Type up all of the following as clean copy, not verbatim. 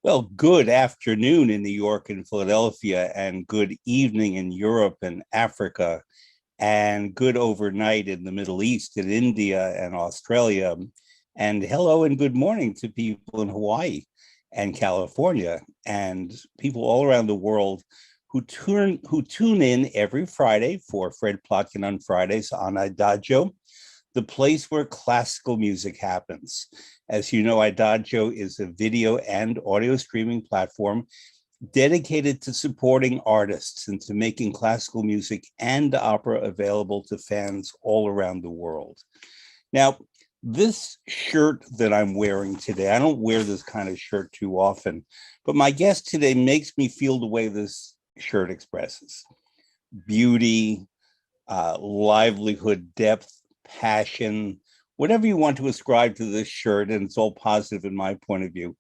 Well, good afternoon in New York and Philadelphia, and good evening in Europe and Africa, and good overnight in the Middle East, in India and Australia. And hello and good morning to people in Hawaii and California and people all around the world who tune in every Friday for Fred Plotkin on Fridays on Idagio, the place where classical music happens. As you know, IDAGIO is a video and audio streaming platform dedicated to supporting artists and to making classical music and opera available to fans all around the world. Now, this shirt that I'm wearing today, I don't wear this kind of shirt too often, but my guest today makes me feel the way this shirt expresses: beauty, livelihood, depth, passion, whatever you want to ascribe to this shirt, and it's all positive in my point of view.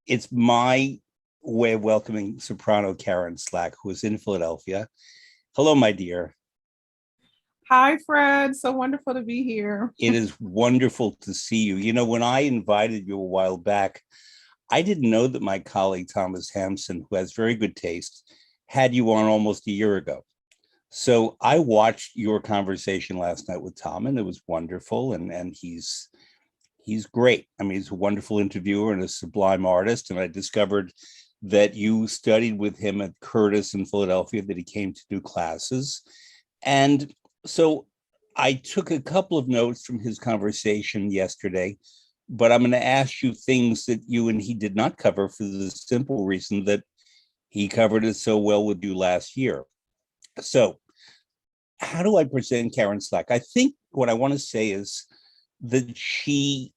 It's my way of welcoming soprano Karen Slack, who is in Philadelphia. Hello, my dear. Hi, Fred. So wonderful to be here. It is wonderful to see you. You know, when I invited you a while back, I didn't know that my colleague Thomas Hampson, who has very good taste, had you on almost a year ago. So I watched your conversation last night with Tom, and it was wonderful. And he's great. I mean, he's a wonderful interviewer and a sublime artist. And I discovered that you studied with him at Curtis in Philadelphia, that he came to do classes. And so I took a couple of notes from his conversation yesterday, but I'm going to ask you things that you and he did not cover for the simple reason that he covered it so well with you last year. So how do I present Karen Slack? I think what I want to say is that she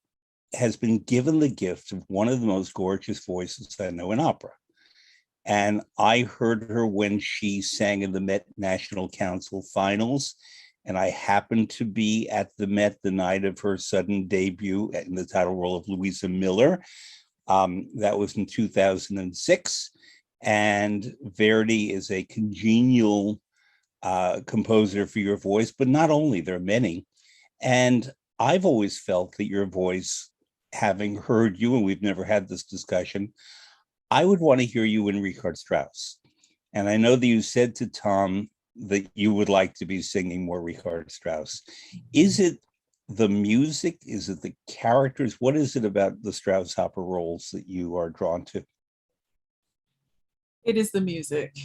has been given the gift of one of the most gorgeous voices I know in opera. And I heard her when she sang in the Met National Council finals. And I happened to be at the Met the night of her sudden debut in the title role of Louisa Miller. That was in 2006. And Verdi is a congenial composer for your voice, but not only, there are many. And I've always felt that your voice, having heard you, and we've never had this discussion, I would want to hear you in Richard Strauss. And I know that you said to Tom that you would like to be singing more Richard Strauss. Is it the music? Is it the characters? What is it about the Strauss opera roles that you are drawn to? It is the music.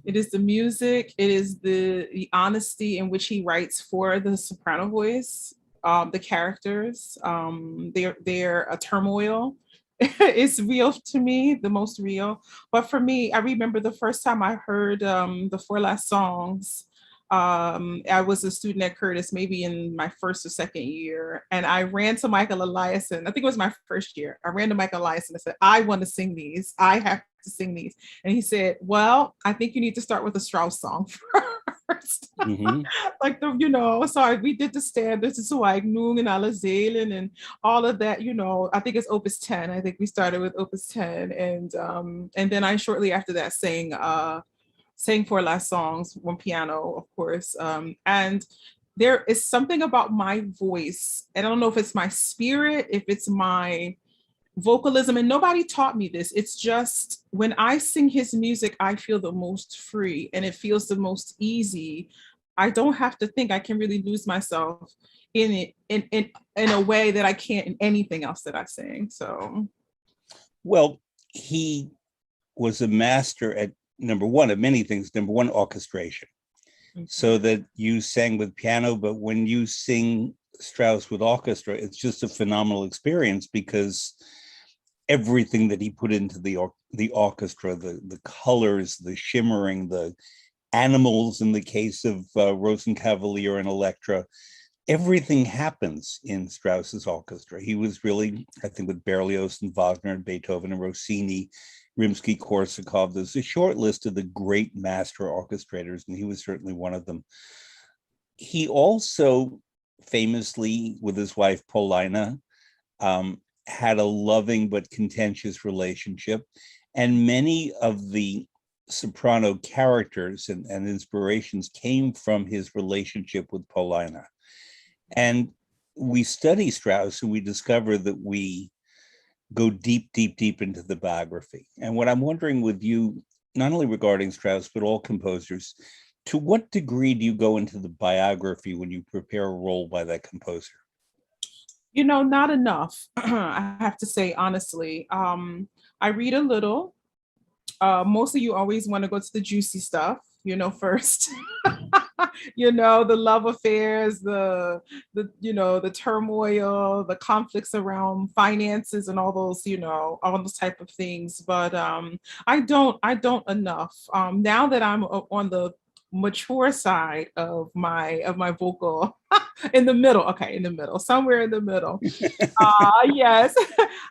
It is the music. It is the honesty in which he writes for the soprano voice. The characters, they're a turmoil. It's real to me, the most real. But for me, I remember the first time I heard the four last songs. I was a student at Curtis, maybe in my first or second year, and I ran to Michael Eliason. I think it was my first year. I ran to Michael Eliason and said, "I want to sing these. I have to sing these." And he said, "Well, I think you need to start with a Strauss song first." Mm-hmm. Like we did the standards, it's like Nung and Alle Seelen and all of that. I think it's Opus 10. I think we started with Opus 10, and then I shortly after that sang four last songs, one piano, of course. And there is something about my voice, and I don't know if it's my spirit, if it's my vocalism, and nobody taught me this. It's just when I sing his music, I feel the most free and it feels the most easy. I don't have to think. I can really lose myself in it in a way that I can't in anything else that I sing. So, Well, he was a master at number one of many things. Number one, orchestration. So that you sang with piano, but when you sing Strauss with orchestra, it's just a phenomenal experience because everything that he put into the orchestra, the colors, the shimmering, the animals in the case of Rosenkavalier and Electra, everything happens in Strauss's orchestra. He was really, I think, with Berlioz and Wagner and Beethoven and Rossini, Rimsky-Korsakov, there's a short list of the great master orchestrators, and he was certainly one of them. He also famously, with his wife Paulina, had a loving but contentious relationship, and many of the soprano characters and inspirations came from his relationship with Paulina. And we study Strauss and we discover that we go deep, deep, deep into the biography. And what I'm wondering with you, not only regarding Strauss, but all composers, to what degree do you go into the biography when you prepare a role by that composer? Not enough. I have to say, honestly. I read a little. Mostly you always want to go to the juicy stuff, first. The love affairs, the turmoil, the conflicts around finances and all those, all those type of things. But I don't enough. Now that I'm on the mature side of my vocal, in the middle, okay, in the middle, somewhere in the middle. Yes.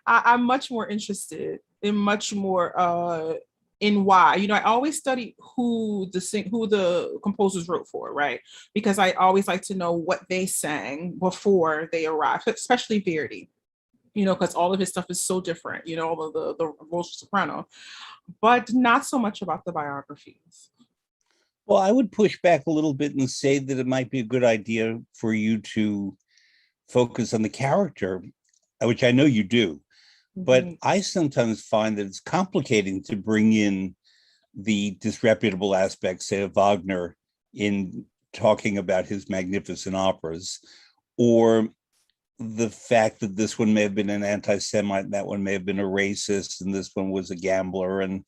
I'm much more interested in much more in why. I always study who the composers wrote for, right? Because I always like to know what they sang before they arrived, especially Verdi. Because all of his stuff is so different. All of the vocal soprano, but not so much about the biographies. Well, I would push back a little bit and say that it might be a good idea for you to focus on the character, which I know you do. But I sometimes find that it's complicating to bring in the disreputable aspects, say, of Wagner in talking about his magnificent operas, or the fact that this one may have been an anti-Semite, and that one may have been a racist, and this one was a gambler, and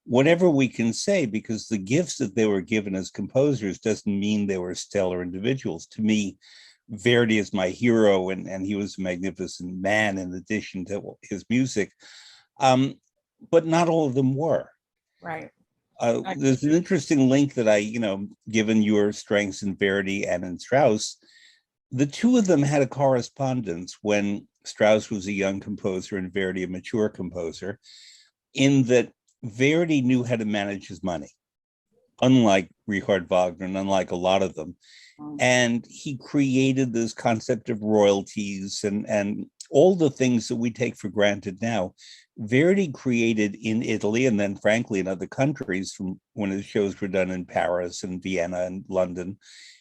whatever we can say, because the gifts that they were given as composers doesn't mean they were stellar individuals. To me, Verdi is my hero, and he was a magnificent man in addition to his music. But not all of them were. Right. There's an interesting link that given your strengths in Verdi and in Strauss, the two of them had a correspondence when Strauss was a young composer and Verdi a mature composer, in that Verdi knew how to manage his money, unlike Richard Wagner and unlike a lot of them. And he created this concept of royalties and all the things that we take for granted now. Verdi created in Italy, and then frankly in other countries, from when his shows were done in Paris and Vienna and London,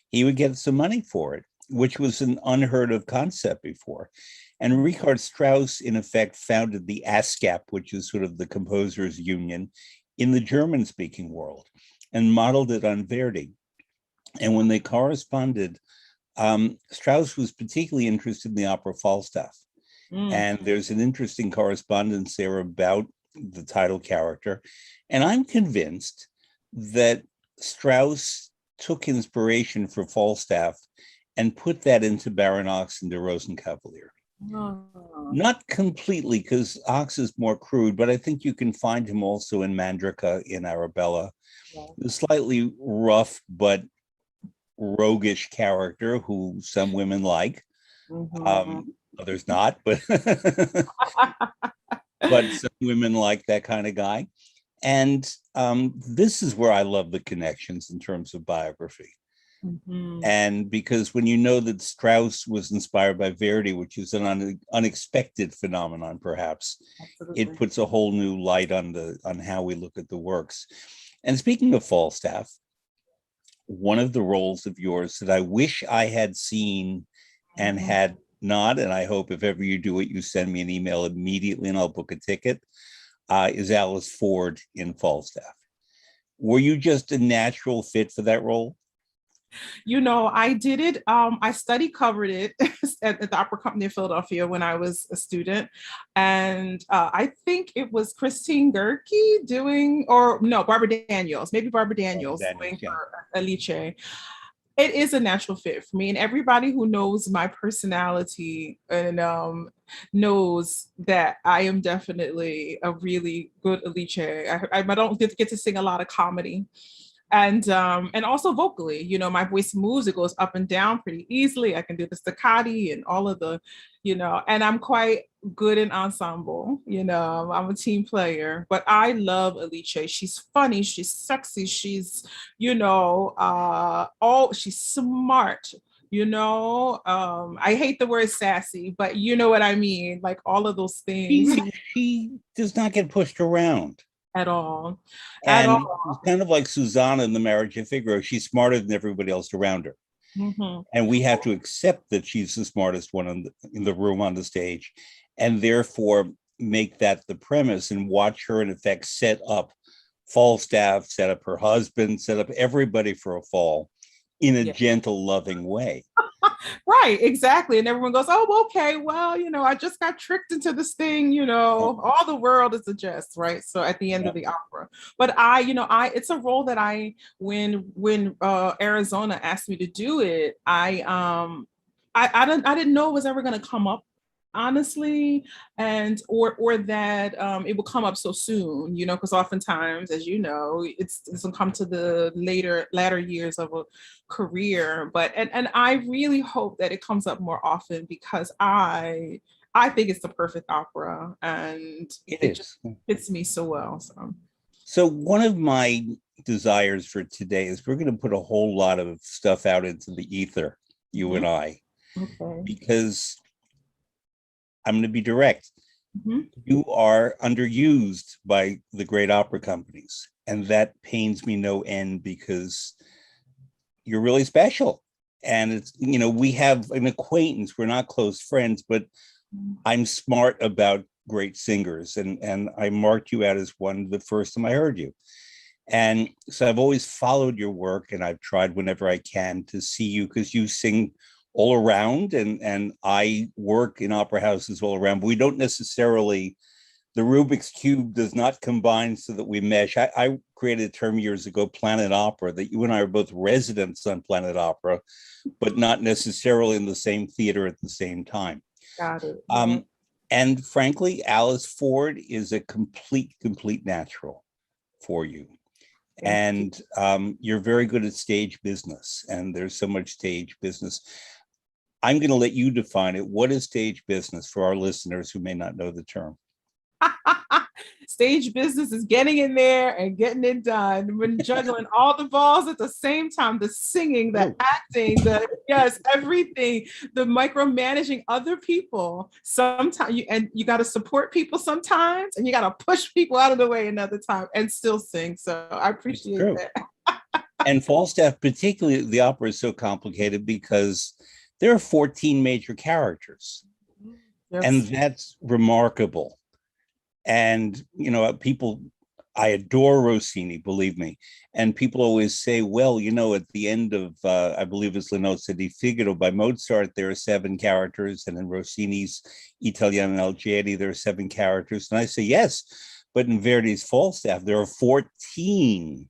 he would get some money for it, which was an unheard of concept before. And Richard Strauss, in effect, founded the ASCAP, which is sort of the composers union in the German-speaking world, and modeled it on Verdi. And when they corresponded, Strauss was particularly interested in the opera Falstaff. And there's an interesting correspondence there about the title character. And I'm convinced that Strauss took inspiration for Falstaff and put that into Baron Ochs and Der Rosenkavalier. Not completely, because Ochs is more crude, but I think you can find him also in Mandrica, in Arabella. The slightly rough but roguish character who some women like, others not, but but some women like that kind of guy. And this is where I love the connections in terms of biography. And because when you know that Strauss was inspired by Verdi, which is an unexpected phenomenon, perhaps, it puts a whole new light on how we look at the works. And speaking of Falstaff, one of the roles of yours that I wish I had seen and had not, and I hope if ever you do it, you send me an email immediately and I'll book a ticket, is Alice Ford in Falstaff. Were you just a natural fit for that role? I did it. I study covered it at the Opera Company of Philadelphia when I was a student. And I think it was Christine Gerke doing, or no, Barbara Daniels, maybe Barbara Daniels doing for Alice. It is a natural fit for me. And everybody who knows my personality and knows that I am definitely a really good Alice. I don't get to sing a lot of comedy. And also vocally, my voice moves, it goes up and down pretty easily. I can do the staccati and all of the, and I'm quite good in ensemble. I'm a team player, but I love Alice. She's funny, she's sexy, she's, she's smart. I hate the word sassy, but you know what I mean, like all of those things. She does not get pushed around. At all. And it's kind of like Susanna in The Marriage of Figaro. She's smarter than everybody else around her. And we have to accept that she's the smartest one in the room, on the stage. And therefore, make that the premise and watch her in effect set up Falstaff, set up her husband, set up everybody for a fall in a gentle, loving way. Right, exactly. And everyone goes, oh, okay, well, I just got tricked into this thing, all the world is a jest, right? So at the end of the opera. But it's a role that when Arizona asked me to do it, I didn't know it was ever going to come up, honestly, and or that it will come up so soon, because oftentimes, as it doesn't come to the latter years of a career. But and I really hope that it comes up more often, because I think it's the perfect opera, and it just fits me so well. So one of my desires for today is we're going to put a whole lot of stuff out into the ether, you and I. Okay. Because I'm going to be direct. Mm-hmm. You are underused by the great opera companies. And that pains me no end, because you're really special. And it's, we have an acquaintance. We're not close friends, but I'm smart about great singers. And I marked you out as one the first time I heard you. And so I've always followed your work, and I've tried whenever I can to see you, because you sing all around, and I work in opera houses all around, but we don't necessarily, the Rubik's Cube does not combine so that we mesh. I created a term years ago, Planet Opera, that you and I are both residents on Planet Opera, but not necessarily in the same theater at the same time. Got it. And frankly, Alice Ford is a complete natural for you. And you're very good at stage business, and there's so much stage business. I'm going to let you define it. What is stage business for our listeners who may not know the term? Stage business is getting in there and getting it done, when juggling all the balls at the same time, the singing, the acting, everything, the micromanaging other people. Sometimes you got to support people sometimes, and you got to push people out of the way another time and still sing. So I appreciate that. And Falstaff, particularly the opera, is so complicated because there are 14 major characters. Yes. And that's remarkable. And, I adore Rossini, believe me. And people always say, well, at the end of, I believe it's La Nozze di Figaro by Mozart, there are 7 characters. And in Rossini's Italiano Algeri, there are 7 characters. And I say, yes, but in Verdi's Falstaff, there are 14.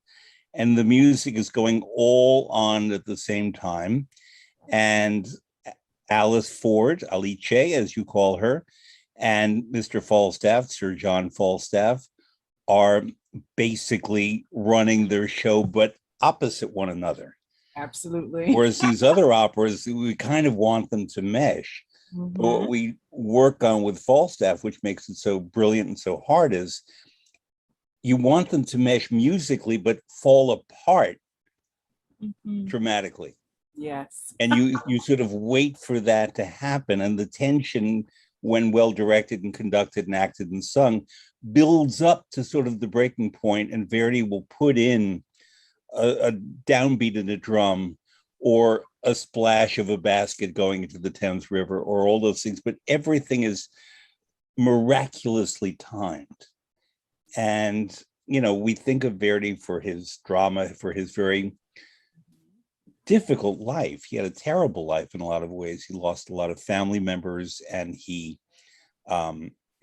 And the music is going all on at the same time. And Alice Ford, Alice, as you call her, and Mr. Falstaff, Sir John Falstaff, are basically running their show, but opposite one another. Absolutely. Whereas these other operas, we kind of want them to mesh. Mm-hmm. But what we work on with Falstaff, which makes it so brilliant and so hard, is you want them to mesh musically, but fall apart dramatically. Yes. And you sort of wait for that to happen. And the tension, when well directed and conducted and acted and sung, builds up to sort of the breaking point, and Verdi will put in a downbeat in a drum, or a splash of a basket going into the Thames River, or all those things, but everything is miraculously timed. And, we think of Verdi for his drama, for his very difficult life. He had a terrible life in a lot of ways. He lost a lot of family members, and he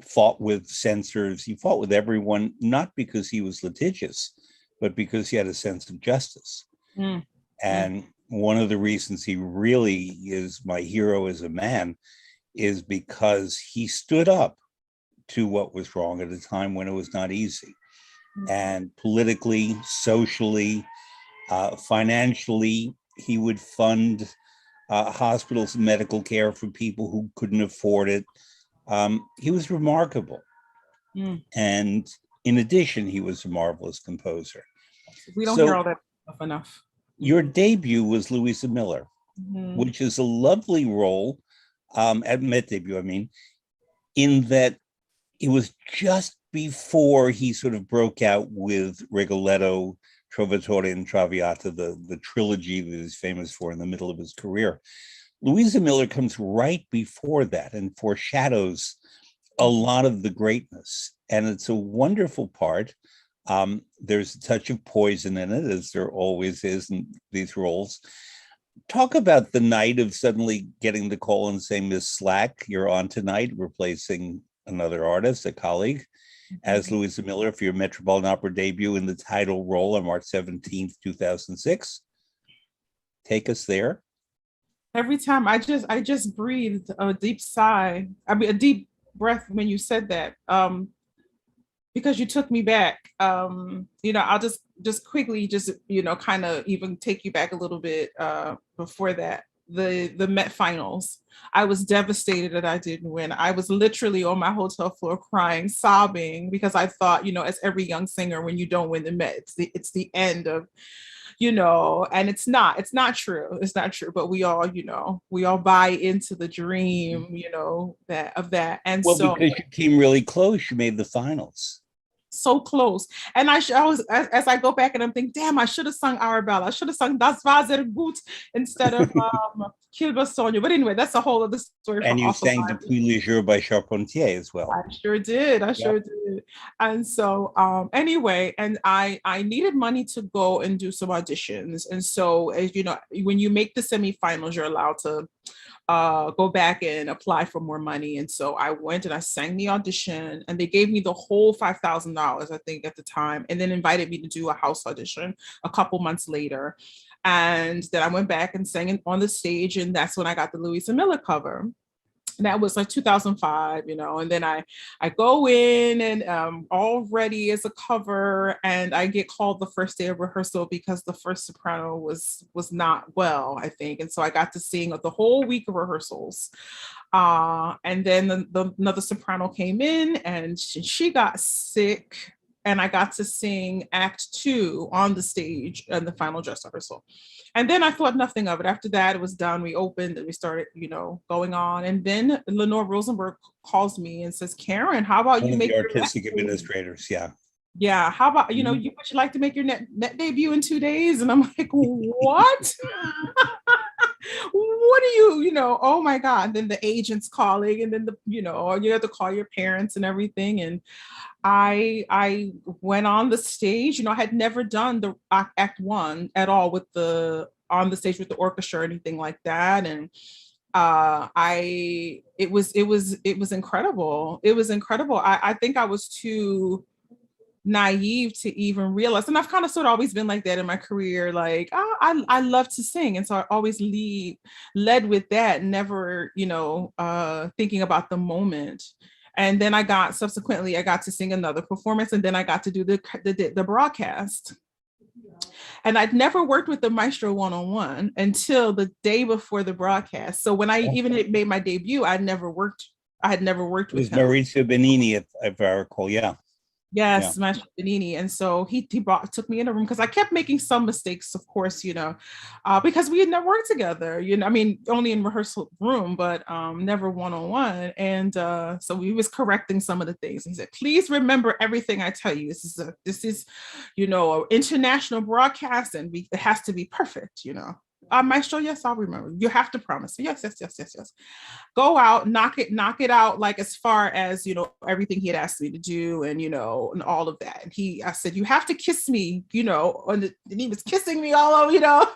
fought with censors. He fought with everyone, not because he was litigious, but because he had a sense of justice. And one of the reasons he really is my hero as a man is because he stood up to what was wrong at a time when it was not easy. And politically, socially, financially, he would fund hospitals and medical care for people who couldn't afford it. He was remarkable. And in addition, he was a marvelous composer. We don't hear all that stuff enough. Your debut was Louisa Miller, which is a lovely role, Met debut, I mean, in that it was just before he sort of broke out with Rigoletto, Trovatore, and Traviata, the trilogy that he's famous for in the middle of his career. Louisa Miller comes right before that and foreshadows a lot of the greatness, and it's a wonderful part. There's a touch of poison in it, as there always is in these roles. Talk about the night of suddenly getting the call and saying, Miss Slack, you're on tonight, replacing another artist, a colleague, as Louisa Miller for your Metropolitan Opera debut in the title role on March 17th, 2006. Take us there. Every time I just breathed a deep sigh. I mean, a deep breath when you said that. Because you took me back. I'll just quickly kind of even take you back a little bit before that. The Met finals. I was devastated that I didn't win. I was literally on my hotel floor crying, sobbing, because I thought, as every young singer, when you don't win the Met, it's the end of, and it's not true. It's not true. But we all buy into the dream, that. And well, so because you came really close, you made the finals. So close. And I was, as I go back and I'm thinking, damn, I should have sung Arabella. I should have sung Das war sehr gut instead of Kilba Sonia. But anyway, that's a whole other story. And you sang Depuis le jour by Charpentier as well. I sure did. I sure did. And so anyway, and I needed money to go and do some auditions. And so, as you know, when you make the semifinals, you're allowed to go back and apply for more money. And so I went and I sang the audition, and they gave me the whole $5,000, I think, at the time, and then invited me to do a house audition a couple months later. And then I went back and sang it on the stage, and that's when I got the Louisa Miller cover. And that was like 2005, and then I go in and all ready as a cover, and I get called the first day of rehearsal because the first soprano was not well, I think. And so I got to sing the whole week of rehearsals. And then another soprano came in, and she got sick, and I got to sing Act 2 on the stage in the final dress rehearsal. And then I thought nothing of it. After that, it was done. We opened and we started, going on. And then Lenore Rosenberg calls me and says, Karen, how about you make the artistic administrators? Yeah. Yeah. How about, would you like to make your net debut in 2 days? And I'm like, what? What are you, oh my God. And then the agent's calling, and then you have to call your parents and everything. And I went on the stage. I had never done the Act 1 at all on the stage with the orchestra or anything like that. And it was incredible. It was incredible. I think I was too naive to even realize, and I've kind of sort of always been like that in my career, like I love to sing, and so I always led with that, never thinking about the moment. And then I got to sing another performance, and then I got to do the broadcast. And I'd never worked with the maestro one-on-one until the day before the broadcast. So when I even made my debut, I had never worked with him. It was Maurizio Benini, if I recall. Yeah. Yes, yeah. Maestro Benini. And so he took me in a room, because I kept making some mistakes, of course, because we had never worked together, I mean, only in rehearsal room, but never one-on-one. And so he was correcting some of the things. He said, please remember everything I tell you. This is an international broadcast, and it has to be perfect, Maestro, yes, I'll remember. You have to promise. Yes. Go out, knock it out, like as far as, everything he had asked me to do, and, and all of that. And I said, you have to kiss me, and he was kissing me all over,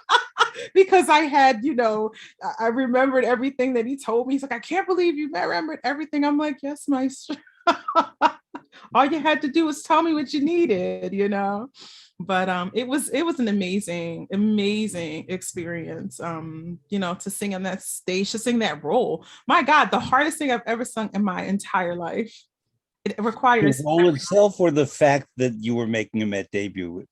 because I had, I remembered everything that he told me. He's like, I can't believe you remembered everything. I'm like, yes, Maestro. All you had to do was tell me what you needed, But it was an amazing experience, to sing on that stage, to sing that role. My God, the hardest thing I've ever sung in my entire life. It requires the role itself, or the fact that you were making a Met debut?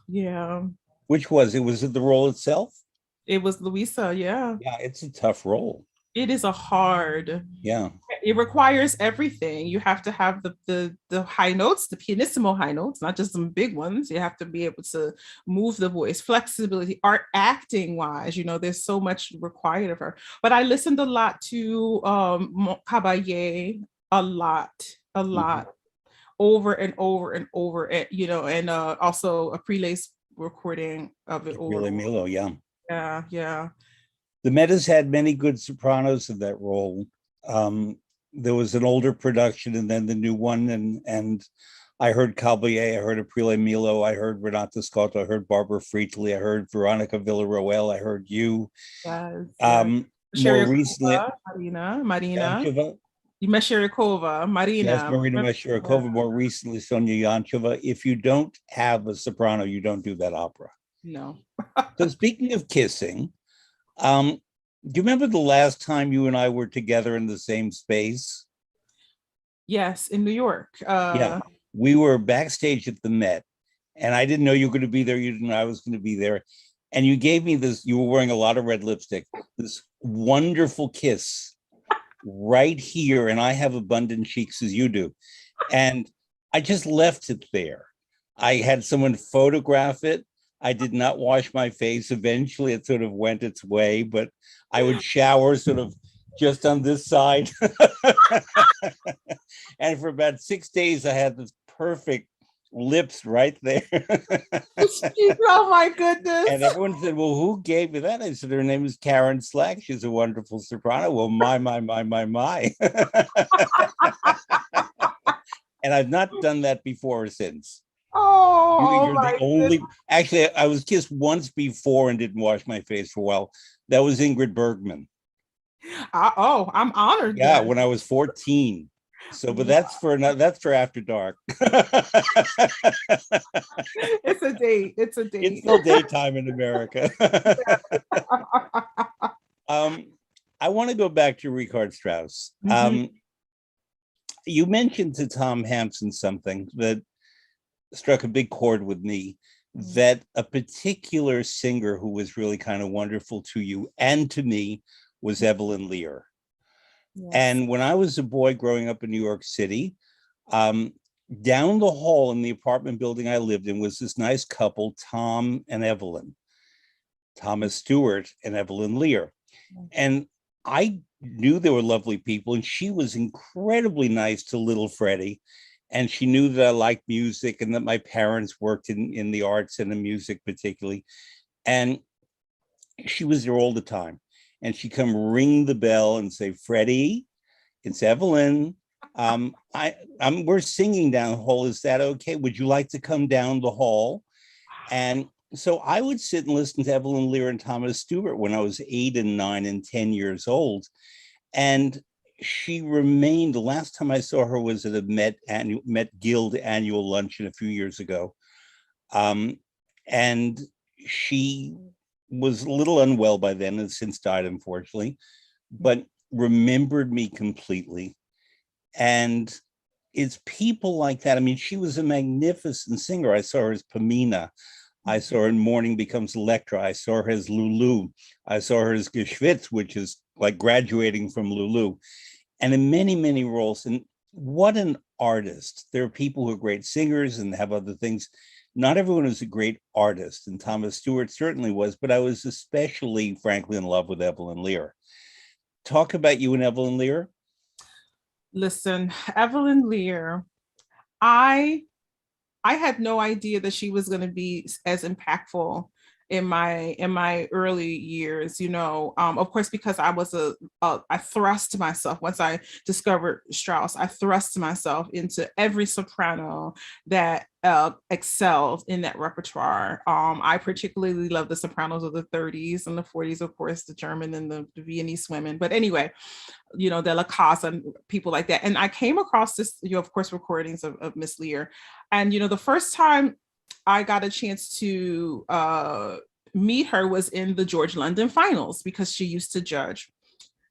Yeah. Which was it the role itself? It was Louisa, yeah. Yeah, it's a tough role. It is a hard. Yeah. It requires everything. You have to have the high notes, the pianissimo high notes, not just some big ones. You have to be able to move the voice, flexibility, acting wise. There's so much required of her. But I listened a lot to Caballé, a lot, mm-hmm. over and over and over, and also a Prele's recording of it. Really, Milo, yeah. Yeah. The Met has had many good sopranos in that role. there was an older production and then the new one, and I heard Caballé, I heard Aprile Milo, I heard Renata Scotto, I heard Barbara Friedli, I heard Veronica Villarroel, I heard you. Yes, yes. More recently, Marina. Yancheva, Meshcherikova, yes, Marina. Marina Mashirikova, more recently Sonia Yancheva. If you don't have a soprano, you don't do that opera. No. So speaking of kissing, do you remember the last time you and I were together in the same space? Yes, in New York. Yeah, we were backstage at the Met, and I didn't know you were going to be there. You didn't know I was going to be there. And you gave me this, you were wearing a lot of red lipstick, this wonderful kiss right here. And I have abundant cheeks as you do. And I just left it there. I had someone photograph it. I did not wash my face. Eventually, it sort of went its way, but I would shower sort of just on this side. And for about 6 days, I had this perfect lips right there. Oh my goodness. And everyone said, well, who gave you that? I said, her name is Karen Slack. She's a wonderful soprano. Well, my. And I've not done that before or since. Oh, You're my the only, actually, I was kissed once before and didn't wash my face for a while. That was Ingrid Bergman. I'm honored. Yeah, then. when I was 14. So, but that's for after dark. It's a date. It's a date. It's still daytime in America. I want to go back to Richard Strauss. You mentioned to Tom Hampson something that struck a big chord with me, that a particular singer who was really kind of wonderful to you and to me was Evelyn Lear. Yes. And when I was a boy growing up in New York City, down the hall in the apartment building I lived in was this nice couple, Tom and Evelyn, Thomas Stewart and Evelyn Lear. And I knew they were lovely people, and she was incredibly nice to little Freddie. And she knew that I liked music and that my parents worked in the arts and the music particularly. And she was there all the time. And she'd come ring the bell and say, Freddie, it's Evelyn. We're singing down the hall. Is that okay? Would you like to come down the hall? And so I would sit and listen to Evelyn Lear and Thomas Stewart when I was 8 and 9 and 10 years old. And she remained, the last time I saw her was at a Met Guild annual luncheon a few years ago. And she was a little unwell by then and since died, unfortunately, but remembered me completely. And it's people like that. I mean, she was a magnificent singer. I saw her as Pamina. I saw her in Morning Becomes Electra. I saw her as Lulu. I saw her as Geschwitz, which is like graduating from Lulu, and in many, many roles. And what an artist. There are people who are great singers and have other things. Not everyone is a great artist, and Thomas Stewart certainly was, but I was especially, frankly, in love with Evelyn Lear. Talk about you and Evelyn Lear. Listen, Evelyn Lear, I had no idea that she was going to be as impactful in my early years, of course, because I was I thrust myself, once I discovered Strauss, I thrust myself into every soprano that excelled in that repertoire. I particularly love the sopranos of the 30s and the 40s, of course, the German and the Viennese women. But anyway, Della Casa and people like that. And I came across this, of course, recordings of Miss Lear. And, the first time I got a chance to meet her was in the George London finals, because she used to judge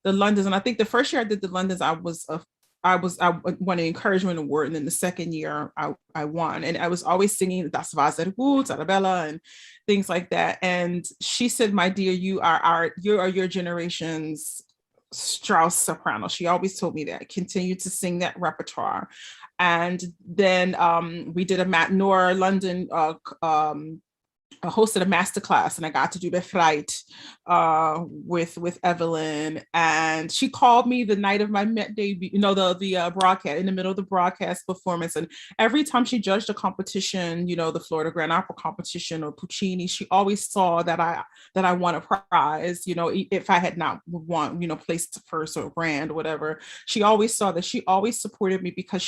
the Londons. And I think the first year I did the Londons, I won an encouragement award. And then the second year I won. And I was always singing Das war sehr gut, Arabella, and things like that. And she said, my dear, you are your generation's Strauss soprano. She always told me that. Continue to sing that repertoire. And then we did a Matt Noor London hosted a master class, and I got to do the fright with Evelyn. And she called me the night of my Met debut, the broadcast, in the middle of the broadcast performance. And every time she judged a competition, the Florida Grand Opera competition or Puccini, she always saw that I won a prize. If I had not won, placed first or grand or whatever, she always saw that. She always supported me because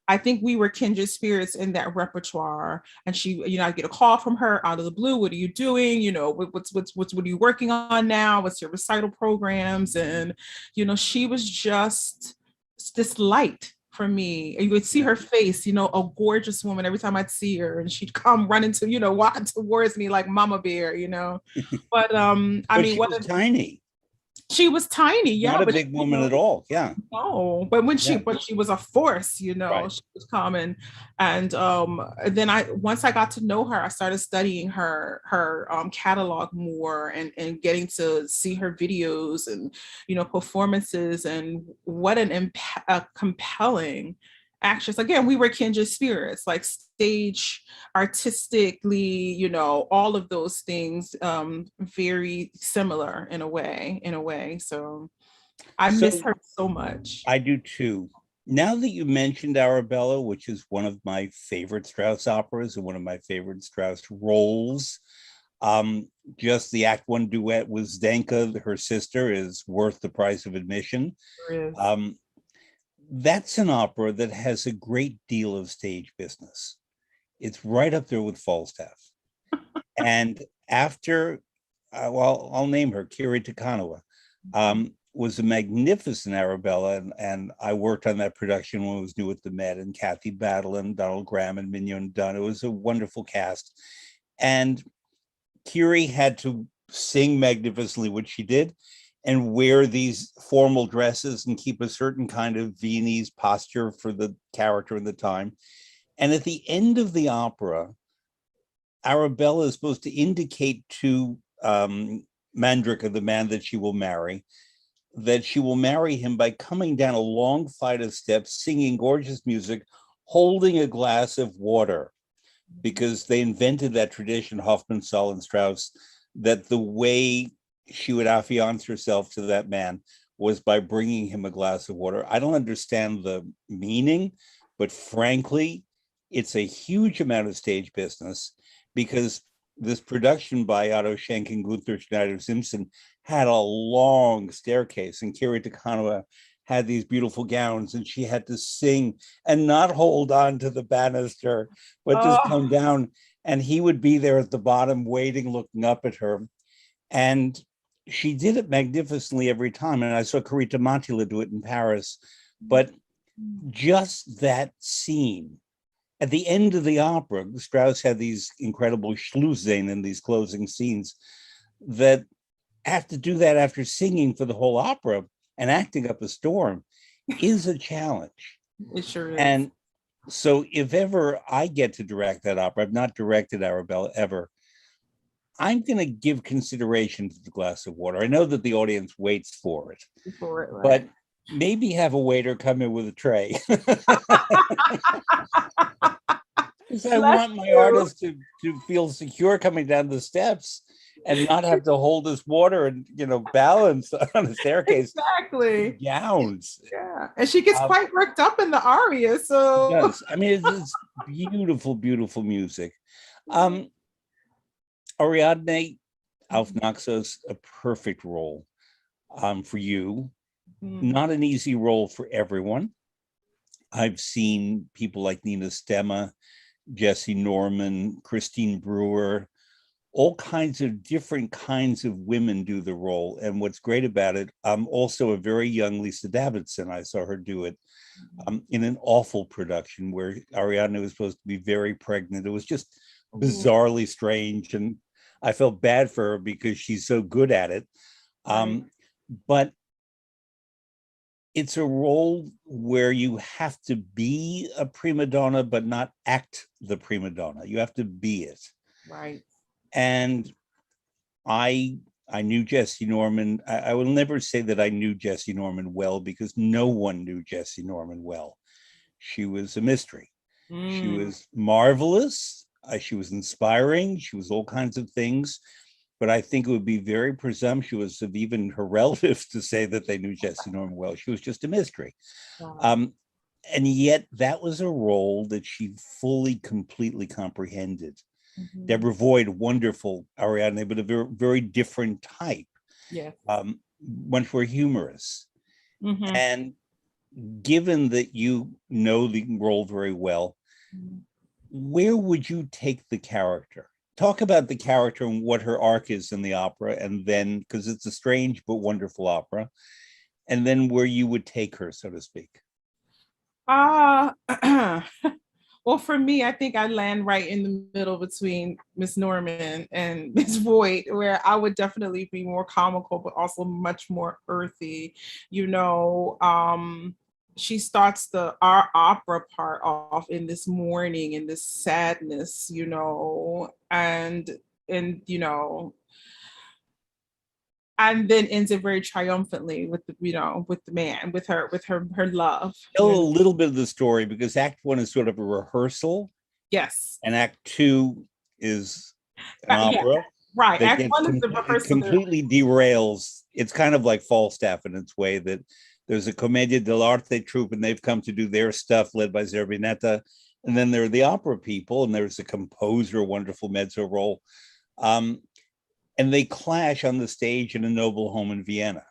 I think we were kindred spirits in that repertoire. And she, I'd get a call from her out of the blue. What are you doing? What are you working on now? What's your recital programs? And, she was just this light for me. And you would see her face, a gorgeous woman every time I'd see her, and she'd come running to, walk towards me like Mama Bear, But she was tiny. She was tiny, yeah. Not a big woman at all, yeah. No, but but she was a force, Right. She was coming. And then once I got to know her, I started studying her catalog more and getting to see her videos and, performances, and what a compelling actress. Again, we were kindred spirits, like stage, artistically, all of those things, very similar in a way. So I miss her so much. I do too. Now that you mentioned Arabella, which is one of my favorite Strauss operas and one of my favorite Strauss roles, just the Act One duet with Zdenka, her sister, is worth the price of admission. That's an opera that has a great deal of stage business. It's right up there with Falstaff. And after, I'll name her, Kiri Takanawa, was a magnificent Arabella. And I worked on that production when it was new at the Met, and Kathy Battle and Donald Graham and Mignon Dunn. It was a wonderful cast. And Kiri had to sing magnificently, which she did, and wear these formal dresses and keep a certain kind of Viennese posture for the character in the time. And at the end of the opera, Arabella is supposed to indicate to Mandrika, the man that she will marry him by coming down a long flight of steps, singing gorgeous music, holding a glass of water, because they invented that tradition, Hofmannsthal and Strauss, that the way she would affiance herself to that man was by bringing him a glass of water. I don't understand the meaning, but frankly, it's a huge amount of stage business, because this production by Otto Schenk and Gunther Schneider-Simpson had a long staircase, and Kiri Takanawa had these beautiful gowns, and she had to sing and not hold on to the banister, but just come down, and he would be there at the bottom waiting, looking up at her. And she did it magnificently every time. And I saw Carita Montila do it in Paris. But just that scene, at the end of the opera, Strauss had these incredible Schlussszenen in these closing scenes that have to do that after singing for the whole opera and acting up a storm is a challenge. It sure is. And so if ever I get to direct that opera, I've not directed Arabella ever, I'm going to give consideration to the glass of water. I know that the audience waits for it, right. But maybe have a waiter come in with a tray. Because I want my artist to feel secure coming down the steps and not have to hold this water and, balance on a staircase. Exactly. Gowns. Yeah. And she gets quite worked up in the aria. So yes. I mean, it's beautiful, beautiful music. Ariadne auf Naxos, a perfect role for you. Not an easy role for everyone. I've seen people like Nina Stemma, Jesse Norman, Christine Brewer, all kinds of different kinds of women do the role. And what's great about it, also a very young Lisa Davidson, I saw her do it in an awful production where Ariadne was supposed to be very pregnant. It was just bizarrely strange. And I felt bad for her because she's so good at it. But it's a role where you have to be a prima donna, but not act the prima donna. You have to be it. Right. And I knew Jesse Norman. I will never say that I knew Jesse Norman well, because no one knew Jesse Norman well. She was a mystery. She was marvelous. She was inspiring. She was all kinds of things. But I think it would be very presumptuous of even her relatives to say that they knew Jessie Norman well. She was just a mystery. Wow. And yet that was a role that she fully, completely comprehended. Mhm. Deborah Voigt, wonderful Ariadne, but a very, very different type. Yeah. Much more humorous. Mhm. And given that you know the role very well, where would you take the character? Talk about the character and what her arc is in the opera, and then, because it's a strange but wonderful opera, and then where you would take her, so to speak. Well, for me, I think I land right in the middle between Miss Norman and Miss Voigt, where I would definitely be more comical, but also much more earthy. You know, she starts our opera part off in this mourning and this sadness, you know, and you know, and then ends it very triumphantly with the, you know, with the man, with her love. Tell a little bit of the story, because Act One is sort of a rehearsal. Yes. And Act Two is an Yeah, opera. right. That Act gets One is the rehearsal. completely derails. It's kind of like Falstaff in its way, that there's a Commedia dell'arte troupe and they've come to do their stuff led by Zerbinetta. And then there are the opera people, and there's a composer, wonderful mezzo role. And they clash on the stage in a noble home in Vienna.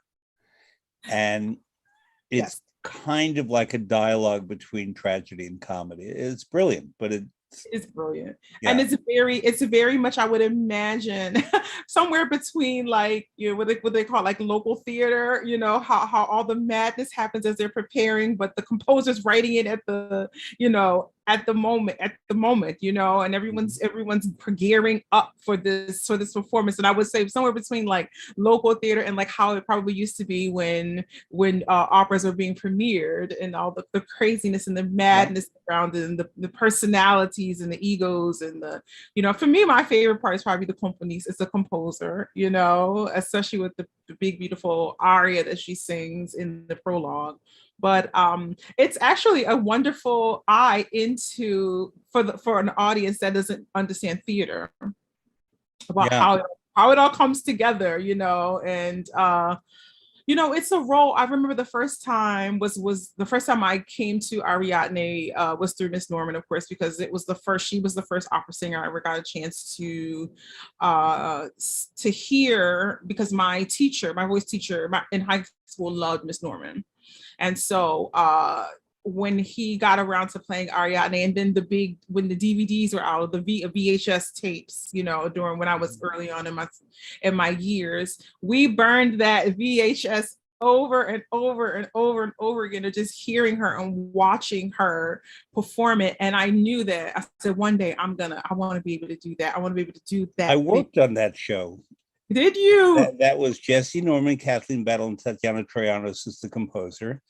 And it's kind of like a dialogue between tragedy and comedy. It's brilliant, but it's brilliant. Yeah. And it's very much, I would imagine, somewhere between, like, you know, what they call like local theater, you know, how all the madness happens as they're preparing, but the composer's writing it at the, you know, at the moment, you know, and everyone's gearing up for this performance. And I would say somewhere between like local theater and like how it probably used to be when operas were being premiered, and all the craziness and the madness around it, and the personalities and the egos and the, you know, for me, my favorite part is probably the componist. It's the composer, you know, especially with the big, beautiful aria that she sings in the prologue. But it's actually a wonderful eye into for an audience that doesn't understand theater, about how it all comes together, you know. And you know, it's a role. I remember the first time was the first time I came to Ariadne was through Miss Norman, of course, because she was the first opera singer I ever got a chance to hear, because my voice teacher in high school loved Miss Norman. And so when he got around to playing Ariadne, and then when the DVDs were out, the VHS tapes, you know, during when I was early on in my years, we burned that VHS over and over and over and over again, of just hearing her and watching her perform it. And I knew that I said, one day I want to be able to do that. I want to be able to do that. I worked on that show. Did you? That was Jessie Norman, Kathleen Battle, and Tatiana Troyanos as the composer.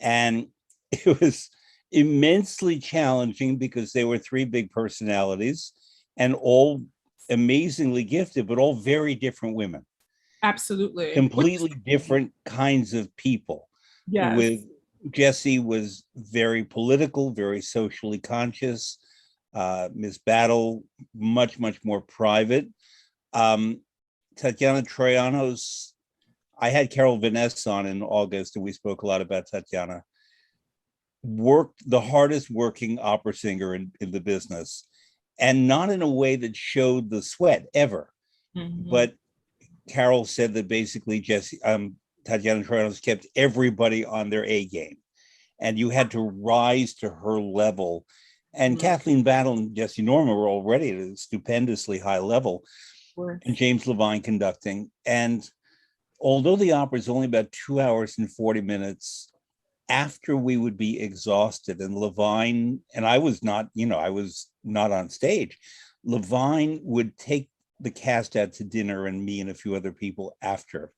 And it was immensely challenging because they were three big personalities and all amazingly gifted, but all very different women. Absolutely. Completely different kinds of people. Yes. With Jessie was very political, very socially conscious. Miss Battle, much, much more private. Tatiana Troyanos, I had Carol Vaness on in August, and we spoke a lot about Tatiana. Worked the hardest working opera singer in the business, and not in a way that showed the sweat ever. Mm-hmm. But Carol said that basically Tatiana Troyanos kept everybody on their A game, and you had to rise to her level. And mm-hmm. Kathleen Battle and Jessie Norman were already at a stupendously high level. And James Levine conducting. And although the opera is only about 2 hours and 40 minutes, after we would be exhausted, and Levine, and I was not on stage, Levine would take the cast out to dinner, and me and a few other people after,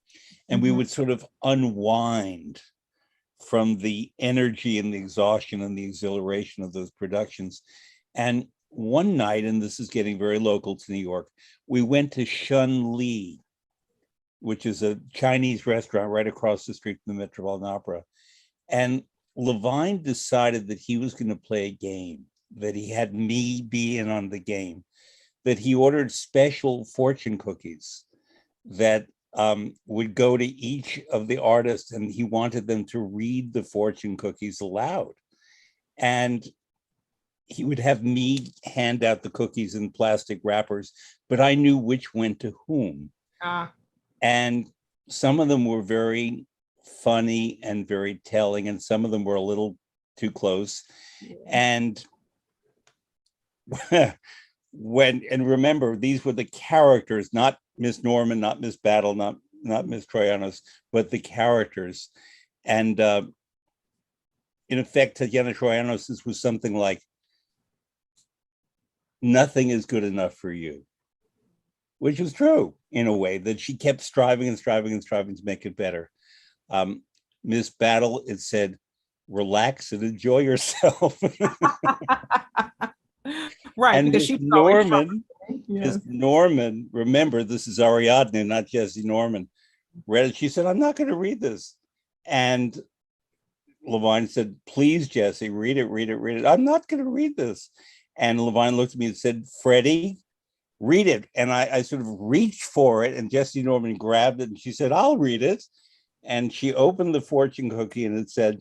and mm-hmm. we would sort of unwind from the energy and the exhaustion and the exhilaration of those productions. And one night, and this is getting very local to New York, we went to Shun Li, which is a Chinese restaurant right across the street from the Metropolitan Opera. And Levine decided that he was going to play a game that he had me be in on the game, that he ordered special fortune cookies that would go to each of the artists, and he wanted them to read the fortune cookies aloud. And he would have me hand out the cookies in plastic wrappers, but I knew which went to whom. And some of them were very funny and very telling, and some of them were a little too close. And and remember, these were the characters, not Miss Norman, not Miss Battle, not Miss Troyanos, but the characters. And in effect, Tatiana Troyanos, this was something like, nothing is good enough for you, which was true in a way, that she kept striving and striving and striving to make it better. Miss Battle, it said, relax and enjoy yourself. Right, and because Miss Norman, Miss Norman, remember, this is Ariadne, not Jesse Norman, read it. She said, I'm not going to read this. And Levine said, please, Jesse, read it, read it, read it. I'm not going to read this. And Levine looked at me and said, Freddie, read it. And I sort of reached for it, and Jessie Norman grabbed it, and she said, I'll read it. And she opened the fortune cookie, and it said,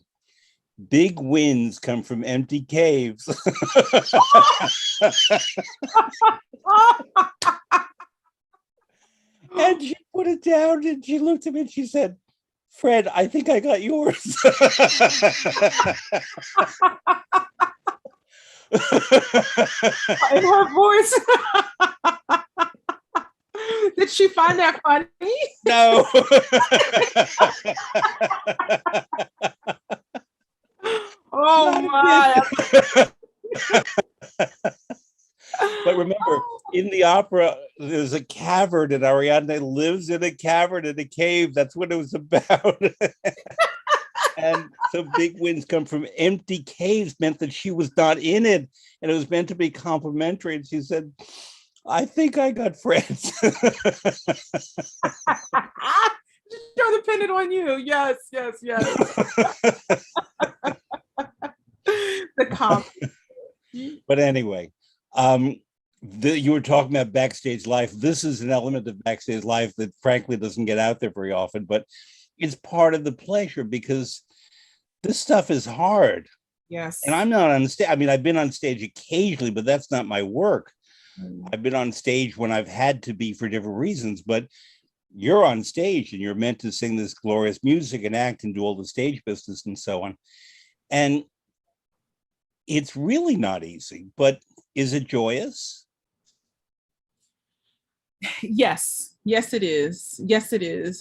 big wins come from empty caves. And she put it down, and she looked at me and she said, Fred, I think I got yours. In her voice. Did she find that funny? No. Oh my. But remember, in the opera, there's a cavern, and Ariadne lives in a cavern in a cave. That's what it was about. And so big wins come from empty caves meant that she was not in it, and it was meant to be complimentary. And she said, I think I got friends. Show depended on you. Yes, yes, yes. The comp. But anyway, you were talking about backstage life. This is an element of backstage life that frankly doesn't get out there very often, but it's part of the pleasure, because this stuff is hard. Yes. And I'm not on stage. I mean, I've been on stage occasionally, but that's not my work. I've been on stage when I've had to be for different reasons, but you're on stage and you're meant to sing this glorious music and act and do all the stage business and so on. And it's really not easy, but is it joyous? Yes. Yes, it is. Yes, it is.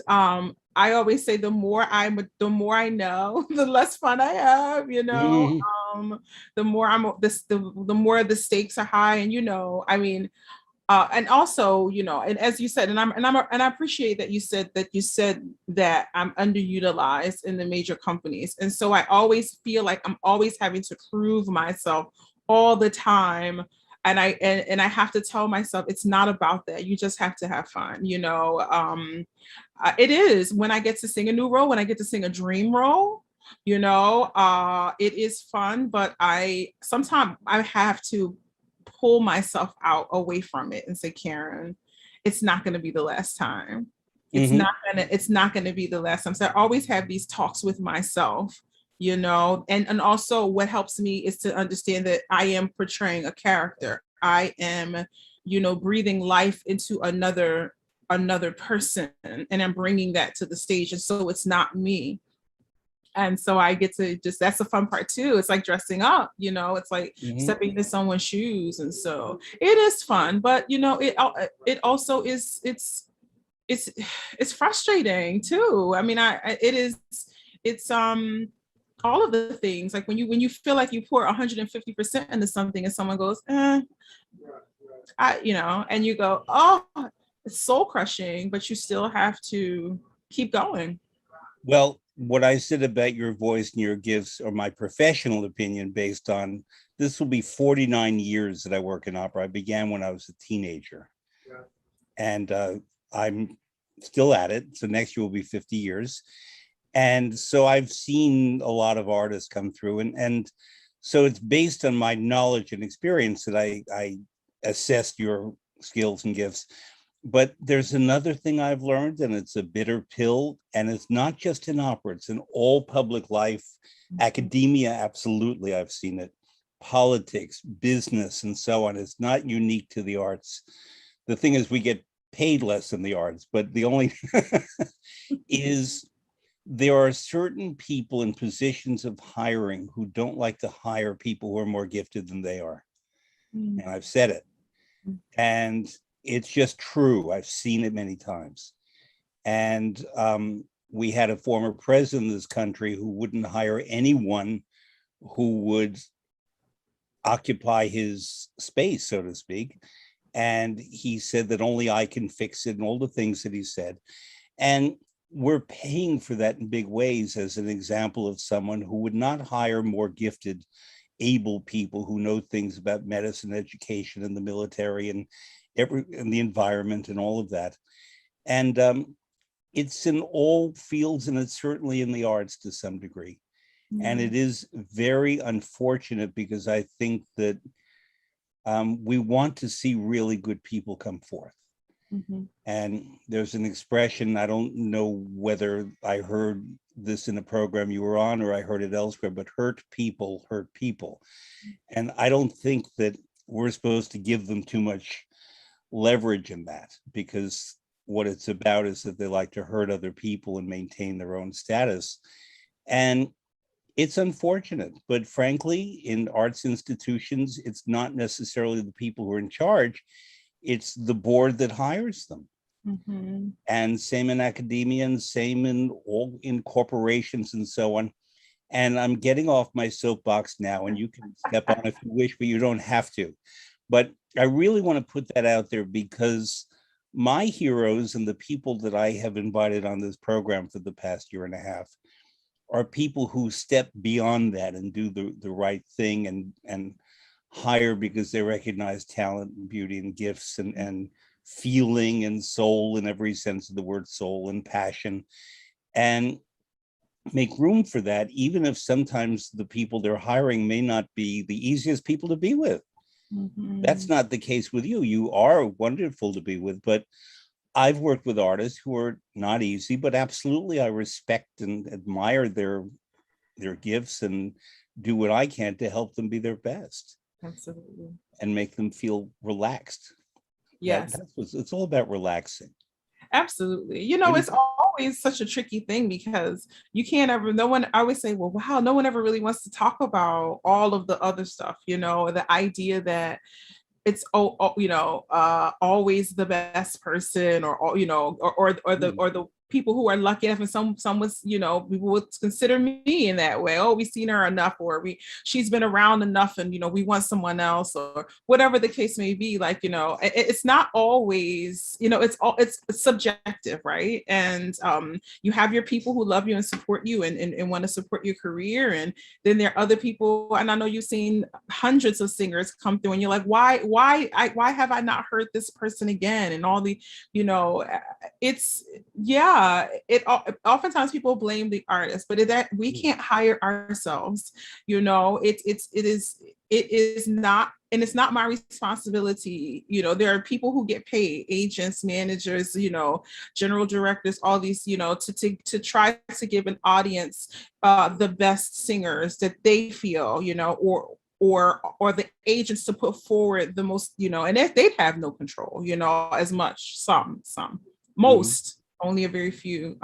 I always say the more I know, the less fun I have, you know. The more the more the stakes are high, and I mean, and also, and as you said, and I appreciate that you said that I'm underutilized in the major companies, and so I always feel like I'm always having to prove myself all the time. And I have to tell myself it's not about that. You just have to have fun, it is when I get to sing a new role, when I get to sing a dream role, it is fun, but sometimes I have to pull myself out away from it and say, Karen, it's not going to be the last time. It's not going to be the last time. So I always have these talks with myself, and also what helps me is to understand that I am portraying a character. I am, breathing life into another person, and I'm bringing that to the stage. And so it's not me. And so I get to that's the fun part too. It's like dressing up, it's like stepping into someone's shoes. And so it is fun, but it also is, it's frustrating too. I mean, it's all of the things, like when you feel like you pour 150% into something and someone goes, and you go, oh, it's soul crushing, but you still have to keep going. Well, what I said about your voice and your gifts are my professional opinion based on, this will be 49 years that I work in opera. I began when I was a teenager. And I'm still at it. So next year will be 50 years. And so I've seen a lot of artists come through, and So it's based on my knowledge and experience that I assessed your skills and gifts. But there's another thing I've learned, and it's a bitter pill, and it's not just in opera, it's in all public life, academia, absolutely, I've seen it, politics, business, and so on. It's not unique to the arts. The thing is, we get paid less in the arts, but the only is there are certain people in positions of hiring who don't like to hire people who are more gifted than they are. And I've said it. And it's just true. I've seen it many times. And we had a former president of this country who wouldn't hire anyone who would occupy his space, so to speak. And he said that only I can fix it, and all the things that he said. And we're paying for that in big ways as an example of someone who would not hire more gifted, able people who know things about medicine, education, and the military, and the environment, and all of that. And it's in all fields, and it's certainly in the arts to some degree. And it is very unfortunate, because I think that we want to see really good people come forth. And there's an expression, I don't know whether I heard this in a program you were on or I heard it elsewhere, but hurt people hurt people. And I don't think that we're supposed to give them too much leverage in that, because what it's about is that they like to hurt other people and maintain their own status. And it's unfortunate, but frankly, in arts institutions, it's not necessarily the people who are in charge, it's the board that hires them. And same in academia, and same in corporations and so on. And I'm getting off my soapbox now, and you can step on if you wish, but you don't have to. But I really want to put that out there, because my heroes and the people that I have invited on this program for the past year and a half are people who step beyond that and do the right thing, and hire because they recognize talent and beauty and gifts and feeling and soul in every sense of the word, soul and passion, and make room for that, even if sometimes the people they're hiring may not be the easiest people to be with. That's not the case with you. You are wonderful to be with, but I've worked with artists who are not easy, but absolutely I respect and admire their gifts and do what I can to help them be their best. Absolutely. And make them feel relaxed. Yes. It's all about relaxing. Absolutely. You know, it's always such a tricky thing, because you can't ever, no one, I always say, well, wow, no one ever really wants to talk about all of the other stuff, you know, the idea that it's always the best person, or you know, or the people who are lucky enough, and some was, you know, people would consider me in that way. Oh, we've seen her enough, or she's been around enough, and you know, we want someone else, or whatever the case may be. Like, you know, it's not always, you know, it's subjective, right? And you have your people who love you and support you and want to support your career, and then there are other people, and I know you've seen hundreds of singers come through, and you're like, why have I not heard this person again? And all the, you know, it's, yeah, oftentimes people blame the artist, but that we can't hire ourselves. You know, it is not, and it's not my responsibility. You know, there are people who get paid, agents, managers, you know, general directors, all these, you know, to try to give an audience the best singers that they feel, you know, or the agents to put forward the most, you know, and they'd have no control, you know, as much. Most, only a very few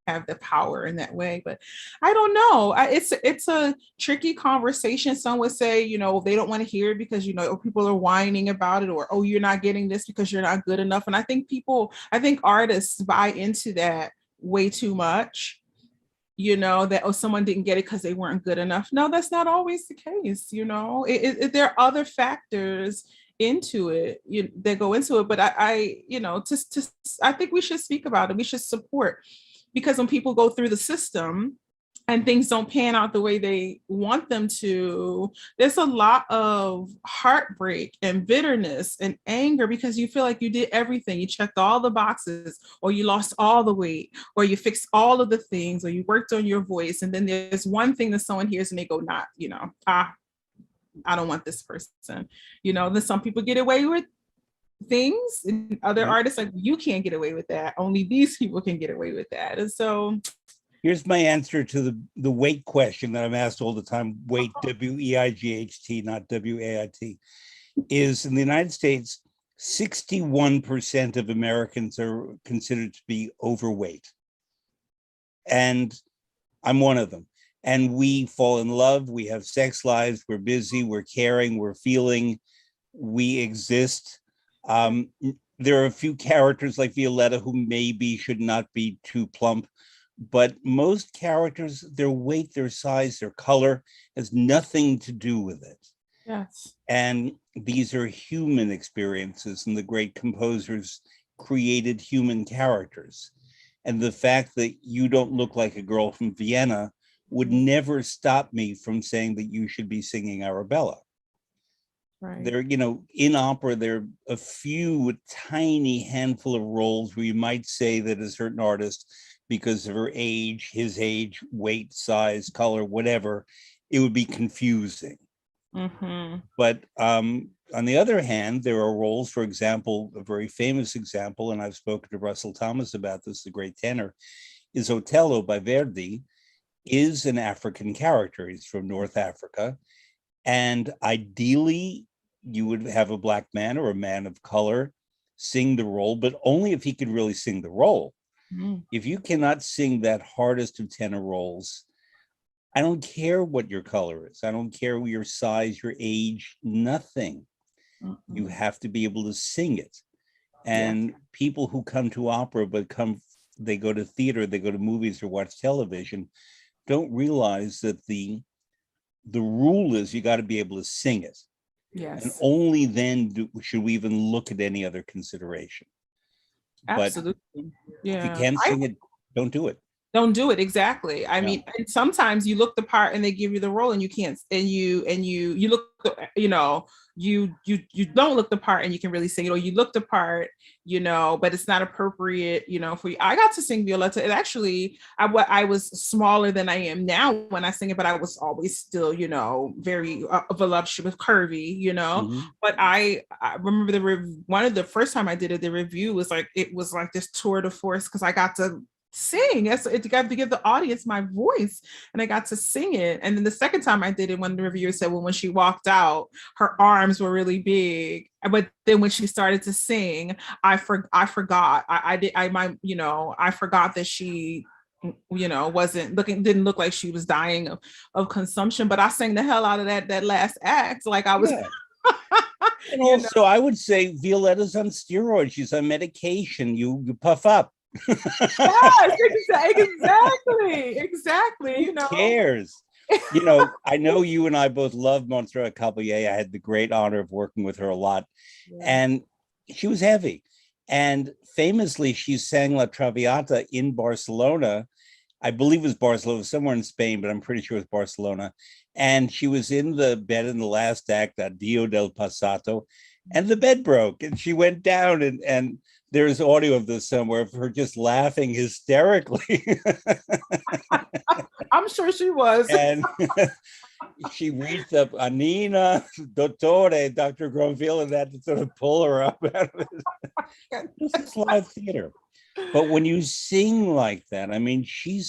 have the power in that way. But I don't know. It's a tricky conversation. Some would say, you know, they don't want to hear it because, you know, people are whining about it, or, oh, you're not getting this because you're not good enough. And I think artists buy into that way too much. You know, that, oh, someone didn't get it because they weren't good enough. No, that's not always the case. You know, there are other factors into it, that go into it. But I you know, I think we should speak about it. We should support, because when people go through the system and things don't pan out the way they want them to, there's a lot of heartbreak and bitterness and anger, because you feel like you did everything. You checked all the boxes, or you lost all the weight, or you fixed all of the things, or you worked on your voice. And then there's one thing that someone hears and they go, not, you know, I don't want this person. You know, then some people get away with things, and other artists like, you can't get away with that. Only these people can get away with that. And so here's my answer to the weight question that I'm asked all the time. Weight, W-E-I-G-H-T, not W-A-I-T, is in the United States, 61% of Americans are considered to be overweight. And I'm one of them. And we fall in love, we have sex lives, we're busy, we're caring, we're feeling, we exist. There are a few characters like Violetta who maybe should not be too plump, but most characters, their weight, their size, their color has nothing to do with it. yes. And these are human experiences, and the great composers created human characters. And the fact that you don't look like a girl from Vienna would never stop me from saying that you should be singing Arabella. Right. There, you know, in opera, there are a few tiny handful of roles where you might say that a certain artist, because of her age, his age, weight, size, color, whatever, it would be confusing. Mm-hmm. But on the other hand, there are roles, for example, a very famous example, and I've spoken to Russell Thomas about this, the great tenor, is Otello by Verdi, is an African character. He's from North Africa. And ideally, you would have a Black man or a man of color sing the role, but only if he could really sing the role. Mm-hmm. If you cannot sing that hardest of tenor roles, I don't care what your color is. I don't care your size, your age, nothing. Mm-hmm. You have to be able to sing it. And people who come to opera, but they go to theater, they go to movies or watch television, don't realize that the rule is you got to be able to sing it. Yes. And only then should we even look at any other consideration. Absolutely. But yeah. if you can't sing it, don't do it. Don't do it. Exactly. I mean, and sometimes you look the part and they give you the role and you can't, and you look, you know, you don't look the part and you can really sing it, or you look the part, you know, but it's not appropriate, you know, for you. I got to sing Violetta. And actually, I was smaller than I am now when I sing it, but I was always still, you know, very voluptuous, curvy, you know. Mm-hmm. But I remember one of the first time I did it, the review was like, it was like this tour de force, because I got to sing. It got to give the audience my voice, and I got to sing it. And then the second time I did it, one of the reviewers said, well, when she walked out, her arms were really big, but then when she started to sing, I forgot. I forgot that she, you know, didn't look like she was dying of consumption. But I sang the hell out of that last act, like I was. Yeah. And also, I would say Violetta's on steroids. She's on medication. You puff up. Yes, exactly. You know, who cares? You know, I know you and I both love Montserrat Caballé. I had the great honor of working with her a lot, and she was heavy. And famously, she sang La Traviata in Barcelona. I believe it was Barcelona, somewhere in Spain, but I'm pretty sure it was Barcelona. And she was in the bed in the last act, Addio del Passato, and the bed broke, and she went down, and there's audio of this somewhere of her just laughing hysterically. I'm sure she was. And she reached up, Anina, Dottore, Dr. Gronville, and had to sort of pull her up out of it. This is live theater. But when you sing like that, I mean, she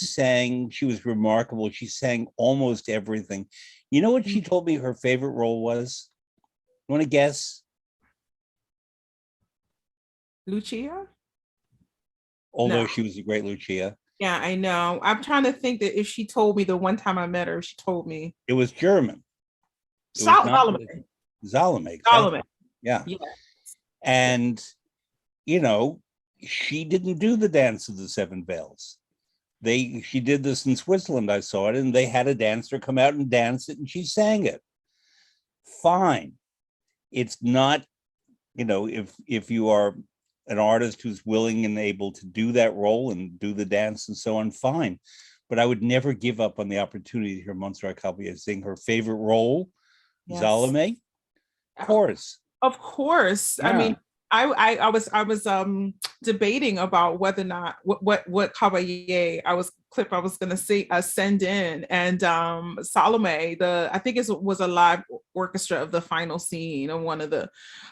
was remarkable. She sang almost everything. You know what she told me her favorite role was? You want to guess? Lucia? Although she was a great Lucia. Yeah, I know. I'm trying to think that if she told me the one time I met her, she told me. It was German. Salome. Salome. Yeah. Yes. And, you know, she didn't do the Dance of the Seven Veils. She did this in Switzerland. I saw it, and they had a dancer come out and dance it, and she sang it. Fine. It's not, you know, if you are an artist who's willing and able to do that role and do the dance and so on, fine. But I would never give up on the opportunity to hear Montserrat Caballé sing her favorite role, Salome. Of course. Of course. Yeah. I mean, I was debating about whether or not what Caballé I was going to say send in, and Salome, I think it was a live orchestra of the final scene of one of the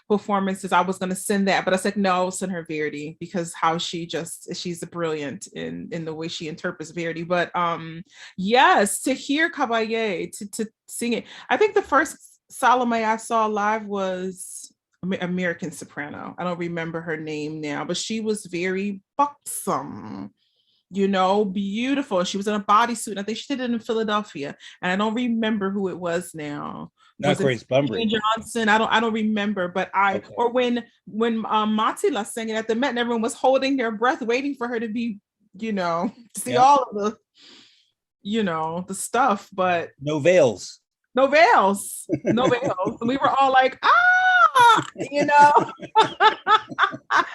performances. I was going to send that, but I said no, I'll send her Verdi, because how she's brilliant in the way she interprets Verdi. But yes, to hear Caballé, to sing it. I think the first Salome I saw live was American soprano. I don't remember her name now, but she was very buxom, beautiful. She was in a bodysuit. I think she did it in Philadelphia, and I don't remember who it was now. Not Was it Grace Bumbry. Johnson? I don't remember, but okay. Or when Matila sang it at the Met, and everyone was holding their breath, waiting for her to be, to see all of the, the stuff, but no veils. No veils. And we were all like,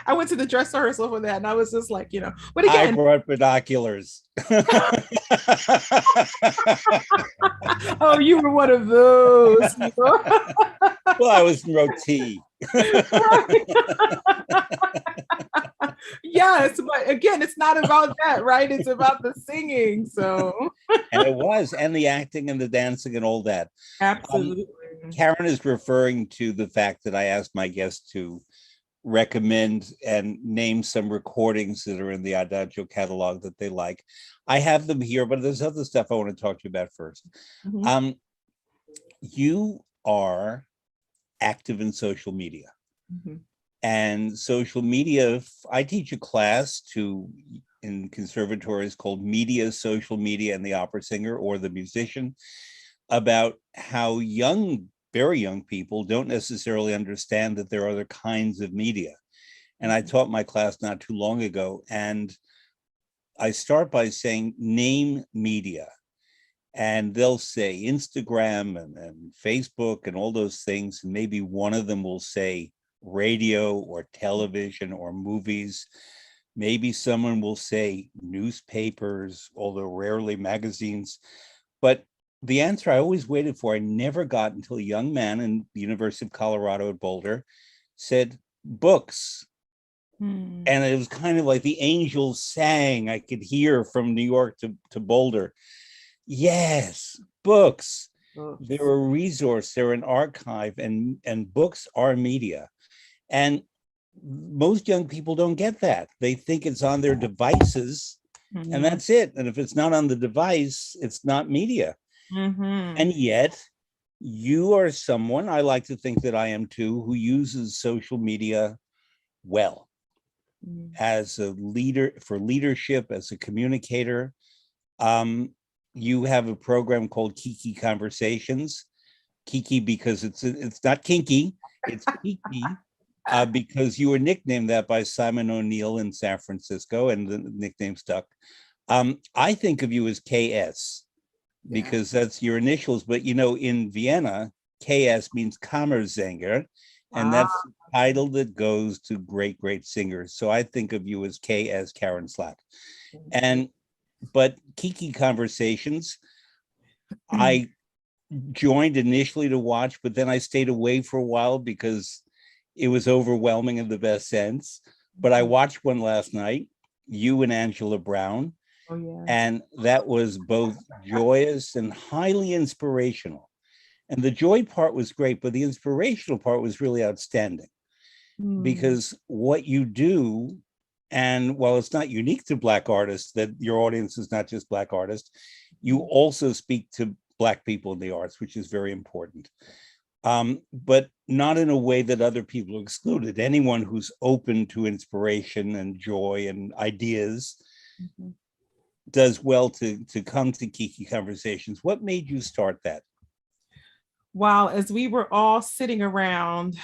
I went to the dress rehearsal for that, and I was just like, but again, I brought binoculars. Oh, you were one of those. Well, I was in row T. Yes, but again, it's not about that, right? It's about the singing. So and it was, and the acting and the dancing and all that. Absolutely. Karen is referring to the fact that I asked my guests to recommend and name some recordings that are in the Adagio catalog that they like. I have them here, but there's other stuff I want to talk to you about first. Mm-hmm. You are active in social media. Mm-hmm. And social media, I teach a class in conservatories called Media, Social Media, and the Opera Singer or the Musician, about how very young people don't necessarily understand that there are other kinds of media. And I taught my class not too long ago, and I start by saying, name media. And they'll say Instagram and Facebook and all those things. And maybe one of them will say radio or television or movies. Maybe someone will say newspapers, although rarely magazines. But the answer I always waited for, I never got until a young man in the University of Colorado at Boulder said books. And it was kind of like the angels sang. I could hear from New York to Boulder. Yes, books. They're a resource, they're an archive, and books are media. And most young people don't get that. They think it's on their devices, and that's it. And if it's not on the device, it's not media. And yet, you are someone, I like to think that I am too, who uses social media well as a leader, for leadership, as a communicator. You have a program called Kiki Conversations. Kiki because it's not kinky, it's Kiki. Because you were nicknamed that by Simon O'Neill in San Francisco, and the nickname stuck. I think of you as KS because that's your initials, but in Vienna, KS means Kammersänger, and that's the title that goes to great, great singers. So I think of you as KS Karen Slack. But Kiki Conversations, I joined initially to watch, but then I stayed away for a while because it was overwhelming in the best sense. But I watched one last night, you and Angela Brown. Oh, yeah. And that was both joyous and highly inspirational. And the joy part was great, but the inspirational part was really outstanding. Because what you do, and while it's not unique to Black artists, that your audience is not just Black artists, you also speak to Black people in the arts, which is very important. But not in a way that other people are excluded. Anyone who's open to inspiration and joy and ideas does well to come to Kiki Conversations. What made you start that? Wow, as we were all sitting around,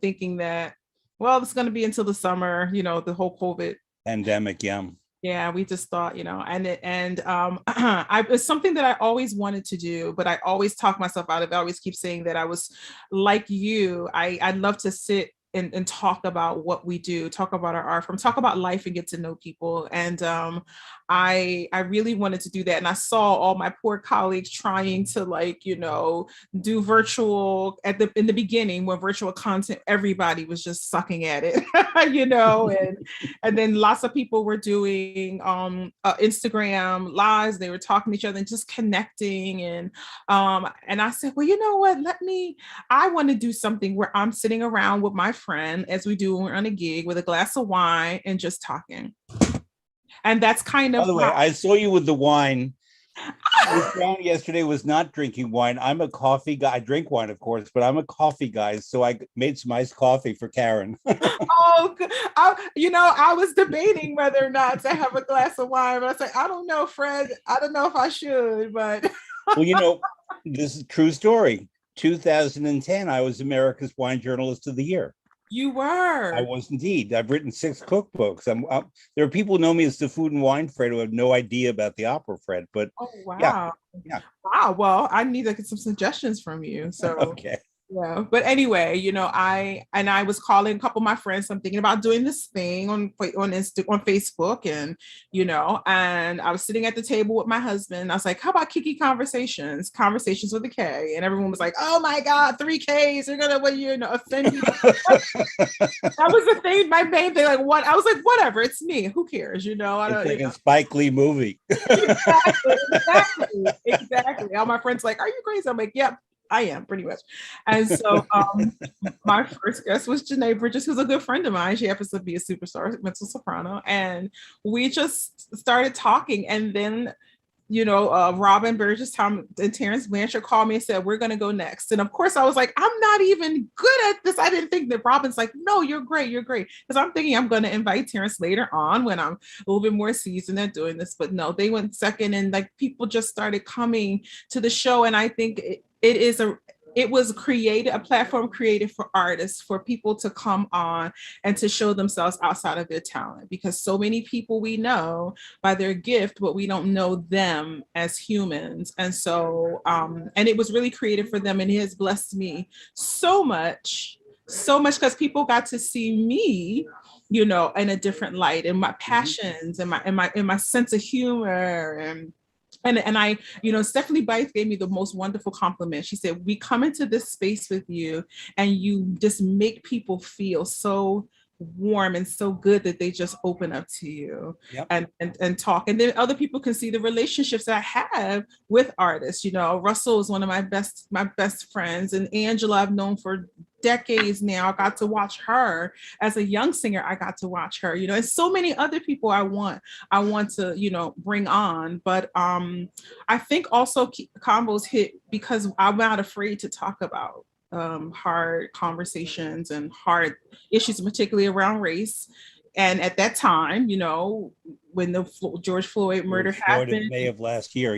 thinking that, well, it's going to be until the summer, the whole COVID pandemic. Yeah, we just thought, it's something that I always wanted to do, but I always talk myself out of it. I always keep saying that I was like you. I'd love to sit and talk about what we do, talk about our art form, talk about life and get to know people. And I really wanted to do that. And I saw all my poor colleagues trying to like, you know, do virtual in the beginning when virtual content, everybody was just sucking at it, you know, and then lots of people were doing Instagram lives. They were talking to each other and just connecting. And I said, well, you know what, I want to do something where I'm sitting around with my friend as we do when we're on a gig with a glass of wine and just talking. And that's kind of By the way, I saw you with the wine. This round yesterday was not drinking wine. I'm a coffee guy. I drink wine, of course, but I'm a coffee guy. So I made some iced coffee for Karen. Oh, I was debating whether or not to have a glass of wine, but I said, I don't know, Fred. I don't know if I should, but. Well, you know, this is a true story. 2010, I was America's Wine Journalist of the Year. You were. I was indeed. I've written 6 cookbooks. There are people who know me as the food and wine Fred who have no idea about the opera Fred, but oh wow, yeah. Wow. Well, I need to get some suggestions from you. So okay. Yeah, but anyway, you know, I was calling a couple of my friends. I'm thinking about doing this thing on Facebook, and you know, and I was sitting at the table with my husband. I was like, "How about Kiki conversations with a K?" And everyone was like, "Oh my God, 3 Ks! You're gonna offend you." That was the thing. My main thing, like, what? I was like, "Whatever, it's me. Who cares?" You know, it's like a Spike Lee movie. Exactly. All my friends like, "Are you crazy?" I'm like, "Yep. I am pretty much." And so my first guest was Janae Bridges, who's a good friend of mine. She happens to be a superstar mezzo soprano. And we just started talking. And then, you know, Robin Burgess, Tom, and Terrence Blanchard called me and said, "We're going to go next." And of course I was like, I'm not even good at this. I didn't think that. Robin's like, "No, you're great. You're great." Because I'm thinking I'm going to invite Terrence later on when I'm a little bit more seasoned at doing this. But no, they went second, and like people just started coming to the show. And I think it was a platform created for artists, for people to come on and to show themselves outside of their talent, because so many people we know by their gift, but we don't know them as humans. And so, and it was really created for them, and it has blessed me so much, because people got to see me, you know, in a different light, and my passions and my sense of humor. And I, you know, Stephanie Bites gave me the most wonderful compliment. She said, "We come into this space with you and you just make people feel so warm and so good that they just open up to you." Yep. and talk. And then other people can see the relationships I have with artists. You know, Russell is one of my best friends, and Angela I've known for decades now. I got to watch her as a young singer. I got to watch her, you know, and so many other people I want to, you know, bring on. But I think also combos hit because I'm not afraid to talk about hard conversations and hard issues, particularly around race. And at that time, you know, when the George Floyd murder happened in May of last year,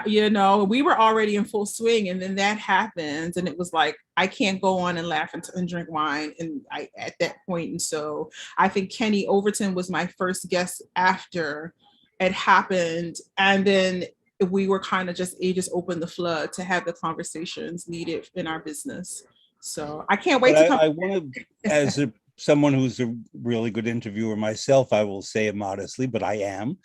you know, we were already in full swing, and then that happens, and it was like, I can't go on and laugh and drink wine, and I at that point. And so I think Kenny Overton was my first guest after it happened, and then we were kind of it just opened the flood to have the conversations needed in our business. So I can't wait to come. I want to, as someone who's a really good interviewer myself, I will say it modestly, but I am.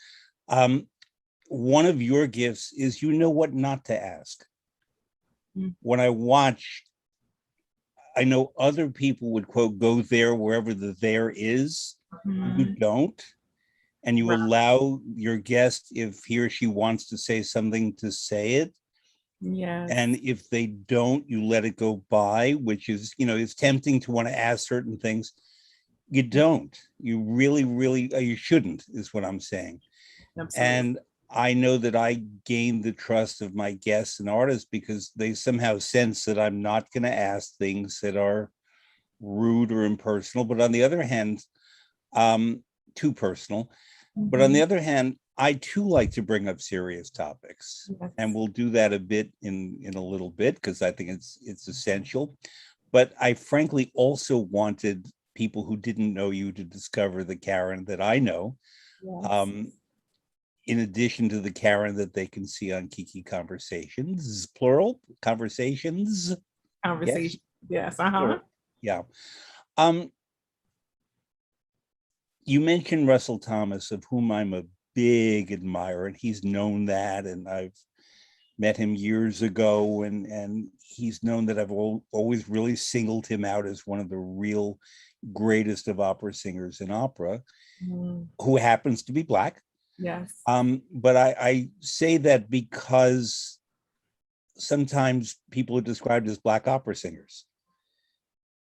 One of your gifts is you know what not to ask. When I watch, I know other people would quote, "go there wherever the there is." You don't. And you allow your guest, if he or she wants to say something, to say it. Yeah. And if they don't, you let it go by, which is, you know, it's tempting to want to ask certain things. You don't. You really, you shouldn't, is what I'm saying. Absolutely. And I know that I gain the trust of my guests and artists because they somehow sense that I'm not going to ask things that are rude or impersonal. But on the other hand, too personal. But on the other hand, I too like to bring up serious topics, and we'll do that a bit in a little bit because I think it's essential. But I frankly also wanted people who didn't know you to discover the Karen that I know. Yes. In addition to the Karen that they can see on Kiki Conversations, plural, conversations. Conversation. Yes. Yeah. Um, you mentioned Russell Thomas, of whom I'm a big admirer, and he's known that, and I've met him years ago, and he's known that I've always really singled him out as one of the real greatest of opera singers in opera, who happens to be Black. Yes. But I say that because sometimes people are described as Black opera singers.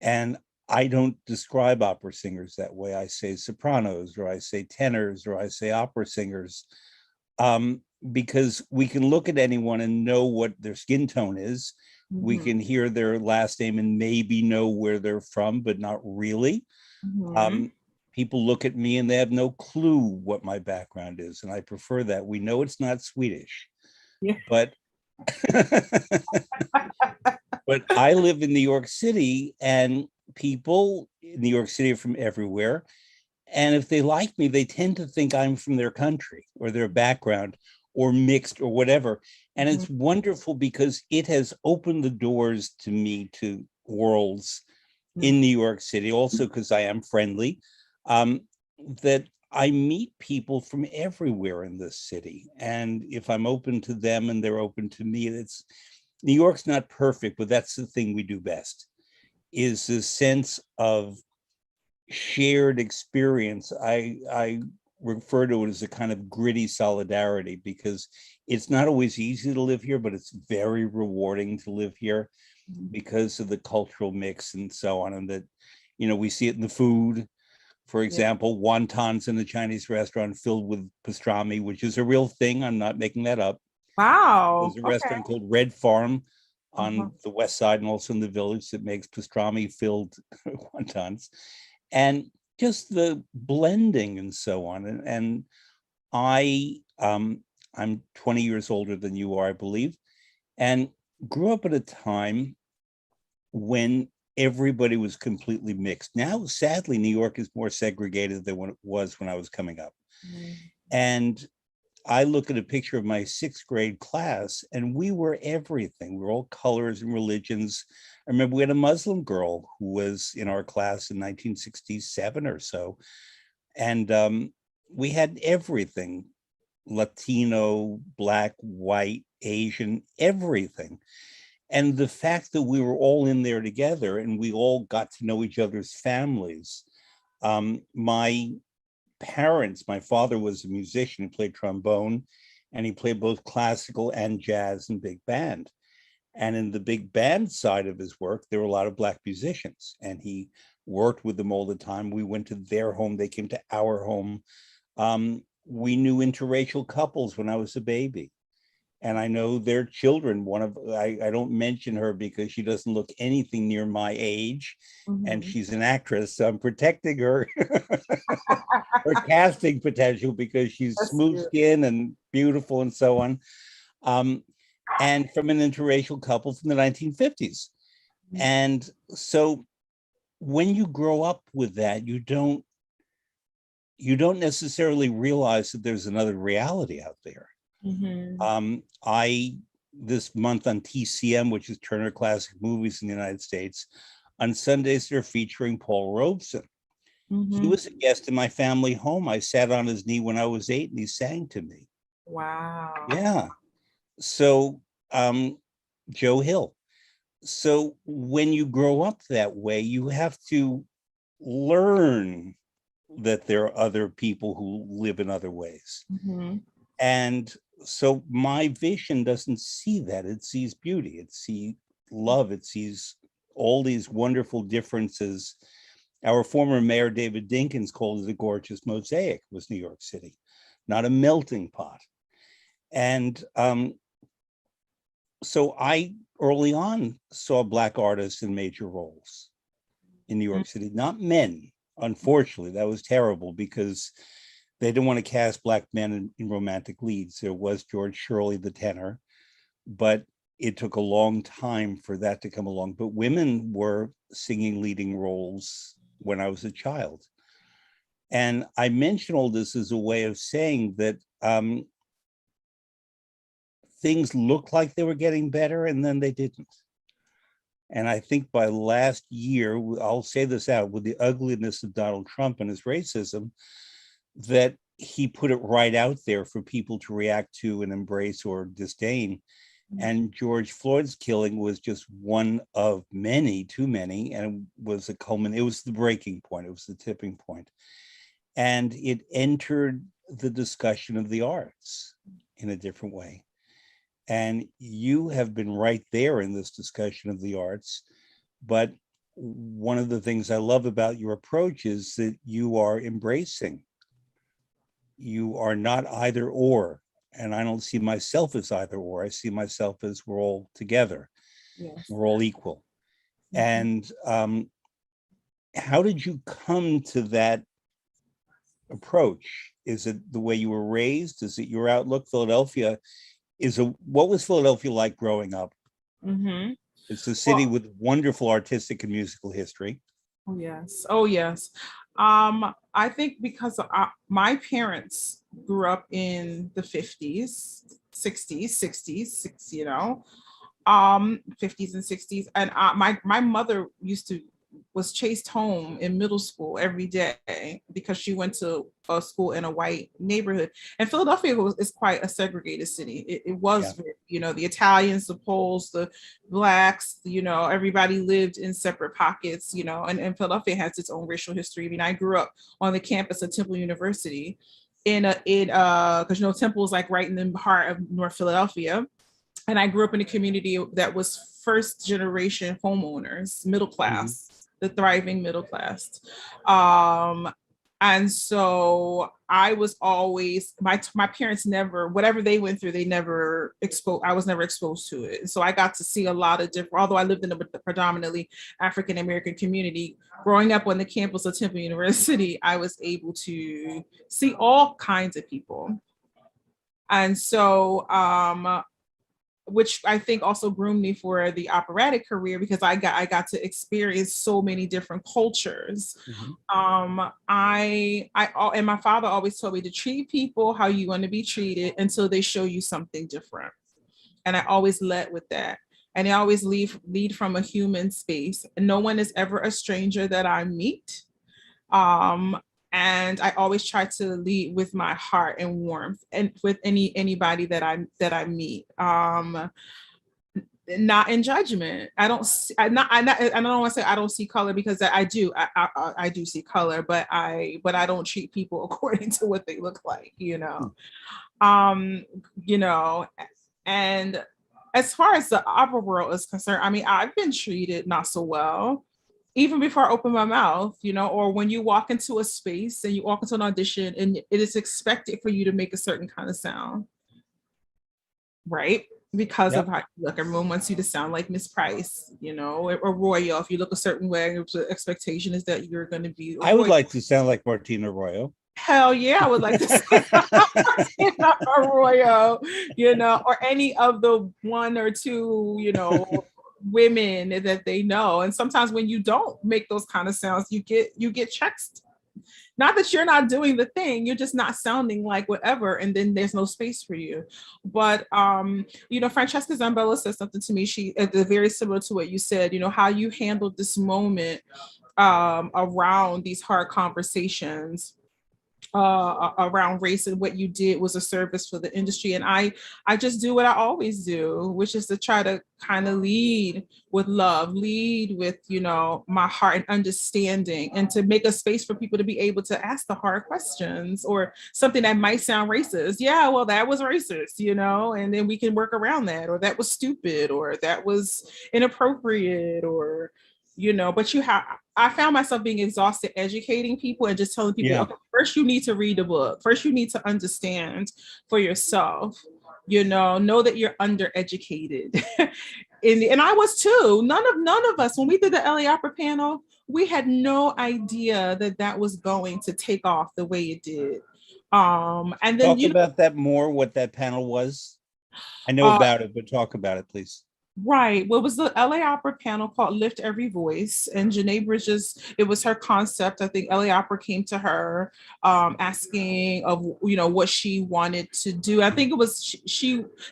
And I don't describe opera singers that way. I say sopranos, or I say tenors, or I say opera singers, because we can look at anyone and know what their skin tone is. We can hear their last name and maybe know where they're from, but not really. People look at me and they have no clue what my background is, and I prefer that. We know it's not Swedish, Yeah. but but I live in New York City, and people in New York City are from everywhere. And if they like me, they tend to think I'm from their country or their background or mixed or whatever. And it's wonderful because it has opened the doors to me to worlds in New York City, also because I am friendly, that I meet people from everywhere in this city. And if I'm open to them and they're open to me, it's New York's not perfect, but that's the thing we do best, is the sense of shared experience. I refer to it as a kind of gritty solidarity, because it's not always easy to live here, but it's very rewarding to live here because of the cultural mix and so on. And that, we see it in the food. For example, wontons in a Chinese restaurant filled with pastrami, which is a real thing. I'm not making that up. Wow. There's a restaurant called Red Farm on the west side and also in the village that makes pastrami filled wontons, and just the blending and so on. And I'm 20 years older than you are, I believe, and grew up at a time when everybody was completely mixed. Now, sadly, New York is more segregated than what it was when I was coming up. And I look at a picture of my sixth grade class, and we were everything. We were all colors and religions. I remember we had a Muslim girl who was in our class in 1967 or so. And we had everything: Latino, Black, white, Asian, everything. And the fact that we were all in there together and we all got to know each other's families. My parents, my father was a musician, he played trombone, and he played both classical and jazz and big band. And in the big band side of his work, there were a lot of Black musicians, and he worked with them all the time. We went to their home, they came to our home. We knew interracial couples when I was a baby. And I know their children. I don't mention her because she doesn't look anything near my age, and she's an actress, so I'm protecting her, her casting potential, because she's smooth skin and beautiful and so on. And from an interracial couple from the 1950s. And so when you grow up with that, you don't necessarily realize that there's another reality out there. This month on TCM, which is Turner Classic Movies in the United States, on Sundays they're featuring Paul Robeson. He was a guest in my family home. I sat on his knee when I was 8, and he sang to me. Wow. Yeah. So Joe Hill. So when you grow up that way, you have to learn that there are other people who live in other ways. And so my vision doesn't see that. It sees beauty, it sees love, it sees all these wonderful differences. Our former mayor, David Dinkins, called it a gorgeous mosaic, was New York City, not a melting pot. And so I early on saw Black artists in major roles in New York City, not men. Unfortunately, that was terrible because they didn't want to cast Black men in romantic leads. There was George Shirley, the tenor, but it took a long time for that to come along. But women were singing leading roles when I was a child. And I mention all this as a way of saying that things looked like they were getting better, and then they didn't. And I think by last year, I'll say this out, with the ugliness of Donald Trump and his racism, that he put it right out there for people to react to and embrace or disdain. And George Floyd's killing was just one of many, too many, and it was it was the breaking point, it was the tipping point. And it entered the discussion of the arts in a different way. And you have been right there in this discussion of the arts. But one of the things I love about your approach is that you are embracing. You are not either or. And I don't see myself as either or. I see myself as we're all together. Yes. We're all equal. And how did you come to that approach? Is it the way you were raised? Is it your outlook? Philadelphia what was Philadelphia like growing up? It's a city with wonderful artistic and musical history. Oh yes. Oh yes. I think because my parents grew up in the 50s, 60s, you know, 50s and 60s. And my mother was chased home in middle school every day because she went to a school in a white neighborhood. And Philadelphia is quite a segregated city. It was, you know, the Italians, the Poles, the Blacks, you know, everybody lived in separate pockets, you know, and Philadelphia has its own racial history. I mean, I grew up on the campus of Temple University because, you know, Temple is like right in the heart of North Philadelphia. And I grew up in a community that was first generation homeowners, middle class, the thriving middle class. And so I was always, my parents never, whatever they went through, I was never exposed to it. So I got to see a lot of different, although I lived in a predominantly African-American community, growing up on the campus of Temple University, I was able to see all kinds of people. And so, which I think also groomed me for the operatic career because I got to experience so many different cultures. And my father always told me to treat people how you want to be treated until they show you something different. And I always led with that. And I always lead from a human space. And no one is ever a stranger that I meet. And I always try to lead with my heart and warmth, and with anybody that I meet. Not in judgment. I don't want to say I don't see color, because I do. I do see color, but I don't treat people according to what they look like. You know. You know, and as far as the opera world is concerned, I mean, I've been treated not so well. Even before I open my mouth, you know, or when you walk into a space and you walk into an audition and it is expected for you to make a certain kind of sound, right? Because of how you look. Everyone wants you to sound like Miss Price, you know, or Royal. If you look a certain way, the expectation is that you're going to be. I would like to sound like Martina Arroyo. Hell yeah, I would like to sound like Arroyo, you know, or any of the one or two, you know, women that they know. And sometimes when you don't make those kind of sounds, you get checks. Not that you're not doing the thing, you're just not sounding like whatever, and then there's no space for you. But you know, Francesca Zambella said something to me, very similar to what you said, you know, how you handled this moment around these hard conversations around race, and what you did was a service for the industry. And I just do what I always do, which is to try to kind of lead with love, lead with, you know, my heart and understanding, and to make a space for people to be able to ask the hard questions, or something that might sound racist. Yeah, well, that was racist, you know, and then we can work around that, or that was stupid, or that was inappropriate, or, you know, but I found myself being exhausted educating people and just telling people, okay, first you need to read the book. First you need to understand for yourself, you know that you're undereducated. And I was too. None of us, when we did the LA Opera panel, we had no idea that was going to take off the way it did. And then talk about that more, what that panel was. I know about it, but talk about it, please. Right. Well, it was the LA Opera panel called Lift Every Voice, and Janae Bridges, it was her concept. I think LA Opera came to her asking of, what she wanted to do. I think it was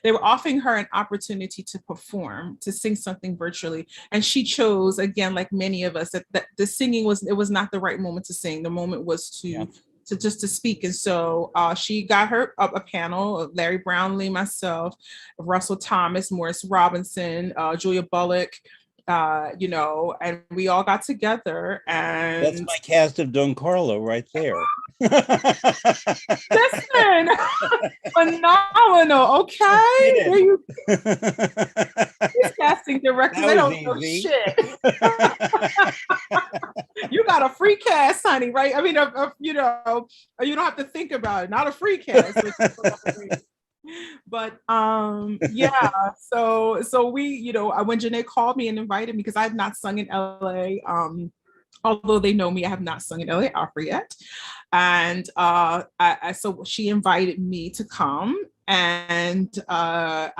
they were offering her an opportunity to perform, to sing something virtually. And she chose, again, like many of us, that the singing was not the right moment to sing. The moment was Yeah. to just to speak. And so she got her a panel of Larry Brownlee, myself, Russell Thomas, Morris Robinson, Julia Bullock, and we all got together That's and my cast of Don Carlo right there. listen, phenomenal. Okay, there you these casting directors, they don't know Easy. shit. You got a free cast, honey, right? I mean, you don't have to think about it. Not a free cast. But yeah, so we, when Janae called me and invited me, because I've not sung in LA, although they know me, I have not sung in LA Opera yet. And so she invited me to come, and I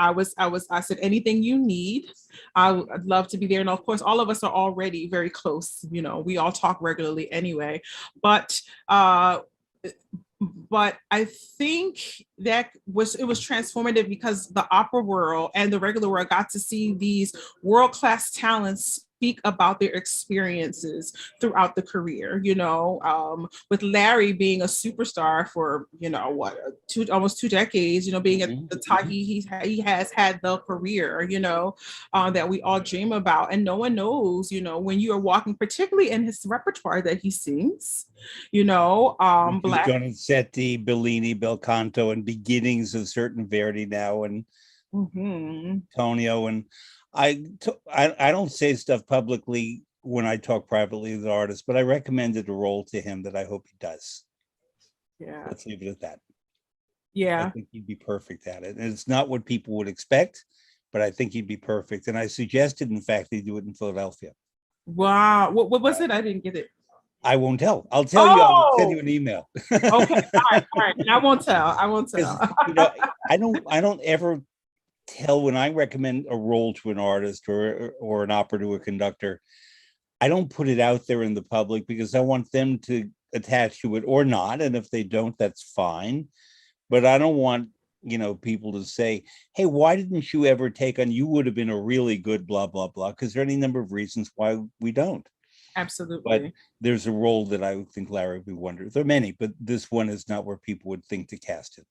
said, anything you need, I'd love to be there. And of course, all of us are already very close. We all talk regularly anyway. But I think that it was transformative, because the opera world and the regular world got to see these world-class talents speak about their experiences throughout the career, with Larry being a superstar for, almost 2 decades, being at the top, he has had the career, that we all dream about. And no one knows, when you are walking, particularly in his repertoire that he sings, Black Donizetti, Bellini, Bel Canto, and beginnings of certain Verdi now, and Tonio. And I don't say stuff publicly when I talk privately with artists, but I recommended a role to him that I hope he does. Yeah. Let's leave it at that. Yeah. I think he'd be perfect at it. And it's not what people would expect, but I think he'd be perfect. And I suggested, in fact, they do it in Philadelphia. Wow. What was it? I didn't get it. I won't tell. I'll tell you. I'll send you an email. Okay. All right. And I won't tell. I don't ever tell when I recommend a role to an artist or an opera to a conductor. I don't put it out there in the public, because I want them to attach to it or not. And if they don't, that's fine. But I don't want, people to say, hey, why didn't you ever take on, you would have been a really good blah, blah, blah. Because there are any number of reasons why we don't. Absolutely. But there's a role that I think Larry would be wondering. There are many, but this one is not where people would think to cast it.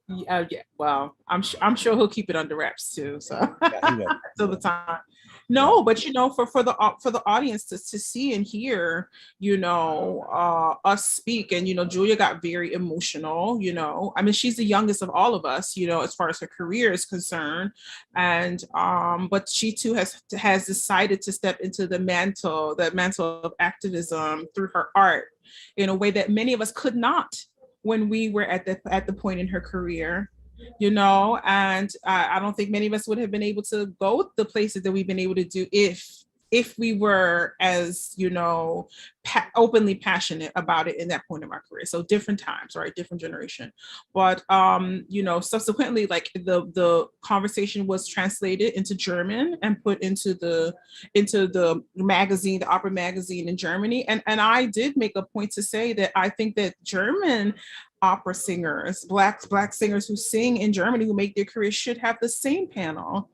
Yeah. Well, I'm sure he'll keep it under wraps too. So Yeah, till the time. No, but for the audience to see and hear, us speak, and Julia got very emotional. I mean, she's the youngest of all of us, as far as her career is concerned, and but she too has decided to step into the mantle of activism through her art in a way that many of us could not when we were at the point in her career, and I don't think many of us would have been able to go the places that we've been able to do if we were as openly passionate about it in that point of our career. So different times, right? Different generation. But subsequently, like the conversation was translated into German and put into the magazine, the opera magazine in Germany. And I did make a point to say that I think that German opera singers, black singers who sing in Germany, who make their career, should have the same panel,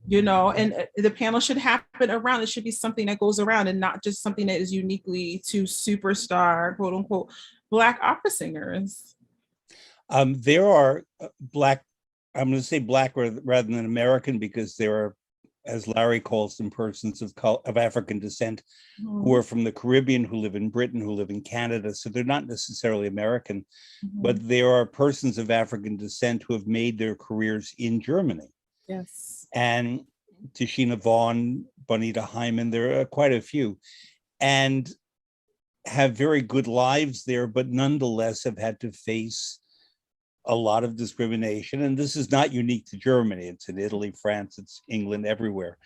and the panel should happen around. It should be something that goes around, and not just something that is uniquely to superstar, quote unquote, black opera singers. There are black, I'm going to say black rather than American, because there are, as Larry calls them, persons of African descent who are from the Caribbean, who live in Britain, who live in Canada. So they're not necessarily American, but there are persons of African descent who have made their careers in Germany. Yes. And Tashina Vaughn, Bonita Hyman, there are quite a few, and have very good lives there, but nonetheless have had to face a lot of discrimination. And this is not unique to Germany. It's in Italy, France, it's England, everywhere,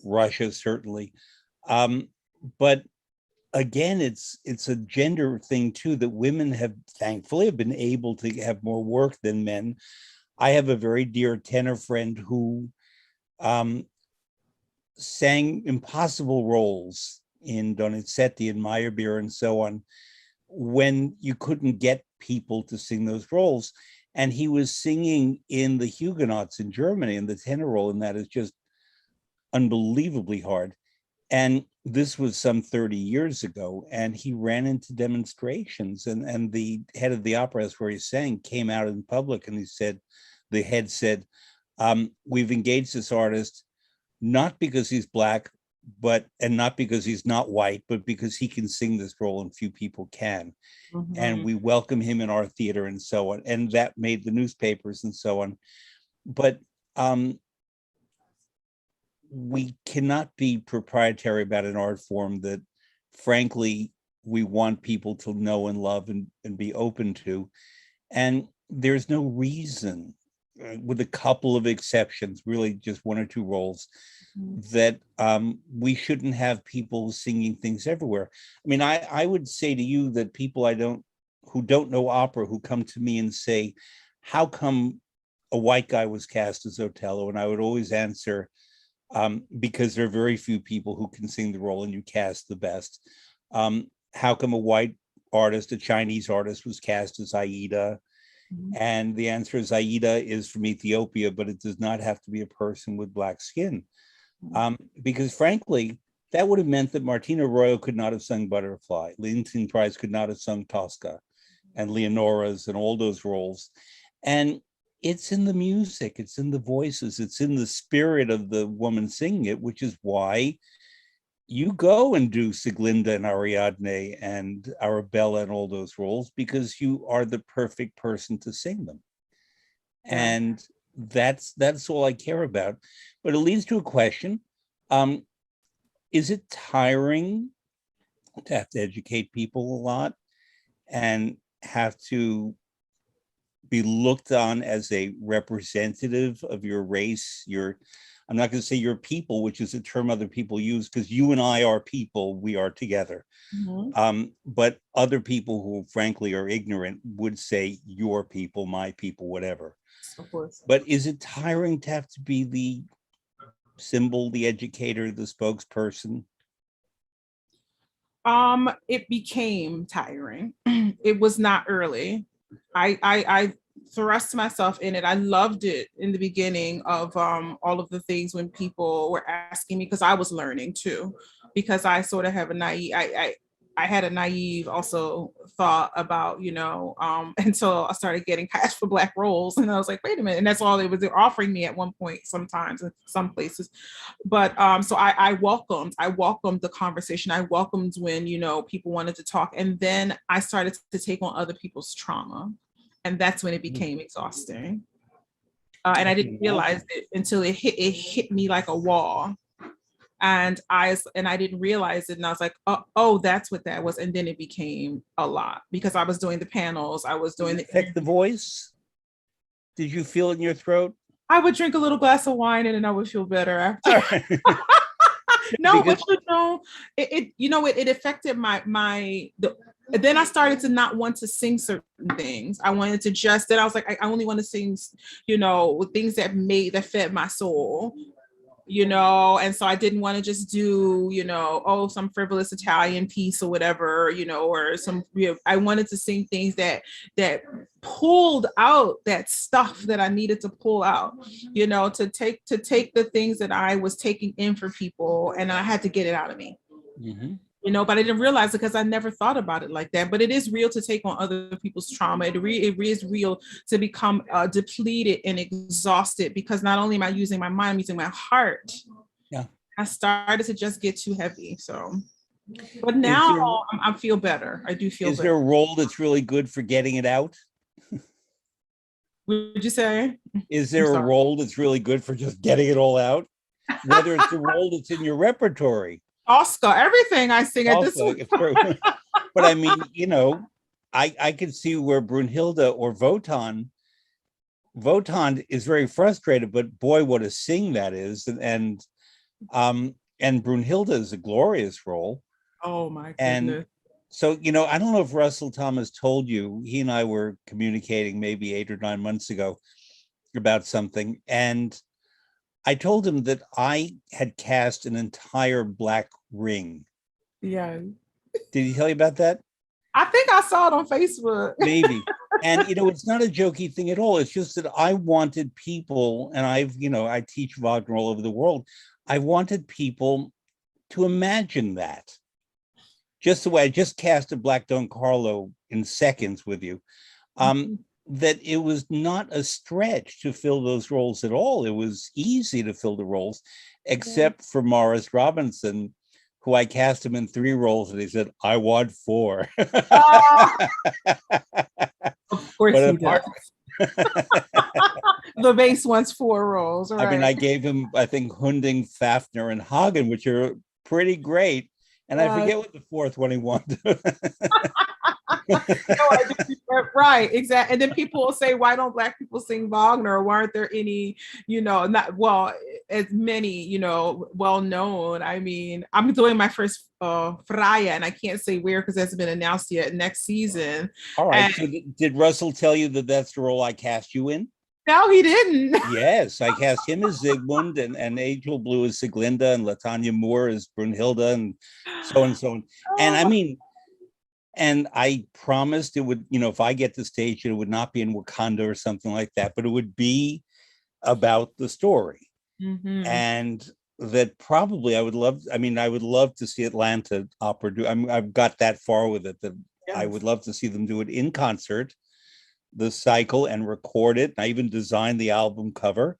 Russia, certainly. But again, it's a gender thing too, that women have thankfully been able to have more work than men. I have a very dear tenor friend who sang impossible roles in Donizetti and Meyerbeer and so on, when you couldn't get people to sing those roles. And he was singing in the Huguenots in Germany, and the tenor role in that is just unbelievably hard. And this was some 30 years ago, and he ran into demonstrations, and the head of the opera house where he sang came out in public, and he said, the head said, we've engaged this artist not because he's black, and not because he's not white, but because he can sing this role and few people can. Mhm. And we welcome him in our theater and so on. And that made the newspapers and so on. But we cannot be proprietary about an art form that, frankly, we want people to know and love and be open to. And there's no reason, with a couple of exceptions, really just one or two roles, that we shouldn't have people singing things everywhere. I mean, I would say to you that people who don't know opera, who come to me and say, how come a white guy was cast as Otello? And I would always answer, because there are very few people who can sing the role and you cast the best. How come a white artist, a Chinese artist, was cast as Aida? And the answer is Aida is from Ethiopia, but it does not have to be a person with black skin. Because frankly, that would have meant that Martina Arroyo could not have sung Butterfly, Leontine Price could not have sung Tosca and Leonora's and all those roles. And it's in the music, it's in the voices, it's in the spirit of the woman singing it, which is why you go and do Sieglinde and Ariadne and Arabella and all those roles, because you are the perfect person to sing them. Yeah. And that's all I care about. But it leads to a question. Is it tiring to have to educate people a lot and have to be looked on as a representative of your race, I'm not going to say your people, which is a term other people use, because you and I are people, we are together. But other people who frankly are ignorant would say your people, my people, whatever. Of course. But is it tiring to have to be the symbol, the educator, the spokesperson? It became tiring. It was not early. I thrust myself in it. I loved it in the beginning of all of the things when people were asking me, because I was learning too, because I sort of have a naive, I had a naive also thought about, until I started getting cast for black roles. And I was like, wait a minute. And that's all they were offering me at one point, sometimes in some places. But so I welcomed the conversation. I welcomed when, people wanted to talk. And then I started to take on other people's trauma. And that's when it became exhausting. And I didn't realize it until it hit me like a wall. And I didn't realize it. And I was like, oh, that's what that was. And then it became a lot because I was doing the panels. I was doing the voice. Did you feel it in your throat? I would drink a little glass of wine and then I would feel better after. No, because, but it affected then I started to not want to sing certain things. I wanted to then I was like, I only want to sing, things that fed my soul. And so I didn't want to just do, some frivolous Italian piece or whatever, or some, I wanted to sing things that pulled out that stuff that I needed to pull out, to take the things that I was taking in for people, and I had to get it out of me. But I didn't realize it because I never thought about it like that. But it is real to take on other people's trauma. It is real to become depleted and exhausted, because not only am I using my mind, I'm using my heart. Yeah. I started to just get too heavy. So, but now I feel better. I do feel better. Is there a role that's really good for getting it out? Would you say? Is there a role that's really good for just getting it all out? Whether it's a role that's in your repertory. Oscar, everything I sing at this point. But I mean, I could see where Brunhilde or Wotan is very frustrated, but boy, what a sing that is. And Brunhilde is a glorious role. Oh my goodness. And so, I don't know if Russell Thomas told you, he and I were communicating maybe 8 or 9 months ago about something. And I told him that I had cast an entire black ring. Yeah. Did he tell you about that? I think I saw it on Facebook. Maybe. And, it's not a jokey thing at all. It's just that I wanted people, and I teach Wagner all over the world. I wanted people to imagine that. Just the way I just cast a Black Don Carlo in seconds with you, that it was not a stretch to fill those roles at all. It was easy to fill the roles, except for Morris Robinson, who I cast him in 3 roles, and he said, "I want 4." Of course he does. The bass wants 4 roles. Right? I mean, I gave him, I think, Hunding, Fafner, and Hagen, which are pretty great. And I forget what the 4th one he wanted. Right, exactly. And then people will say, why don't Black people sing Wagner? Why aren't there any, as many, well known? I mean, I'm doing my first Freya, and I can't say where because it hasn't been announced yet, next season. All right. So did Russell tell you that that's the role I cast you in? No, he didn't. Yes, I cast him as Siegmund, and Angel Blue as Sieglinde, and Latanya Moore as Brunhilde, and so on and so on. And I mean, and I promised it would, if I get the stage, it would not be in Wakanda or something like that, but it would be about the story. And that probably I would love to see Atlanta Opera do. I've got that far with it that I would love to see them do it in concert, the cycle, and record it. I even designed the album cover.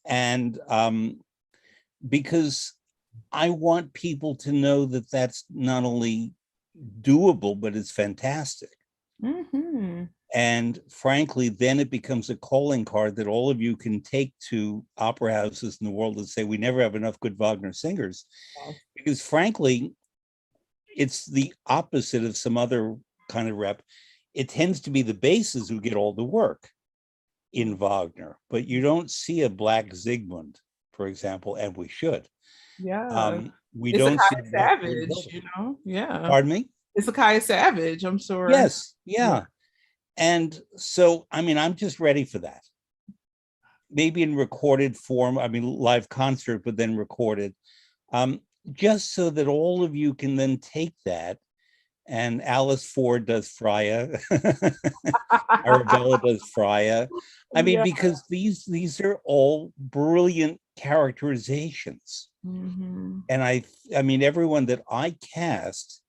And because I want people to know that that's not only doable, but it's fantastic. And frankly, then it becomes a calling card that all of you can take to opera houses in the world and say, we never have enough good Wagner singers. Because frankly, it's the opposite of some other kind of rep. It tends to be the basses who get all the work in Wagner, but you don't see a Black Siegmund, for example, and we should. Yeah. We don't see Savage, Yeah. Pardon me? It's Akia Savage, I'm sure. Yes, yeah. And so, I mean, I'm just ready for that. Maybe in recorded form, live concert, but then recorded, just so that all of you can then take that. And Alice Ford does Freya, Arabella does Freya. I mean, because these are all brilliant characterizations. And I mean, everyone that I cast,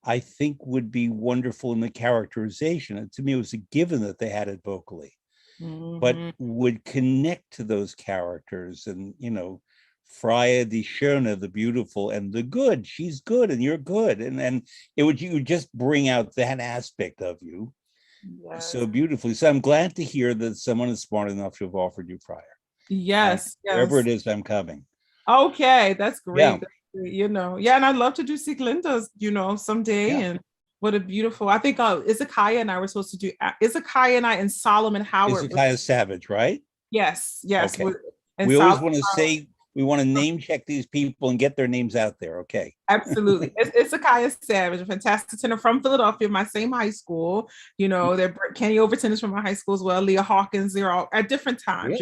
I think would be wonderful in the characterization. And to me, it was a given that they had it vocally, but would connect to those characters. And, Freya die Schöne, the beautiful, and the good. She's good, and you're good. And you would just bring out that aspect of you so beautifully. So I'm glad to hear that someone is smart enough to have offered you Freya. Yes. Wherever it is, I'm coming. Okay, that's great. And I'd love to do Sieglinde, someday. And what a beautiful, I think Izakaya and I were supposed to do Izakaya and I and Solomon Howard. Izakaya Savage, right? Yes. Okay. We always want to say, we want to name check these people and get their names out there. Okay. Absolutely. It's Akia Savage, a fantastic tenor from Philadelphia, my same high school. Kenny Overton is from my high school as well. Leah Hawkins, they're all at different times,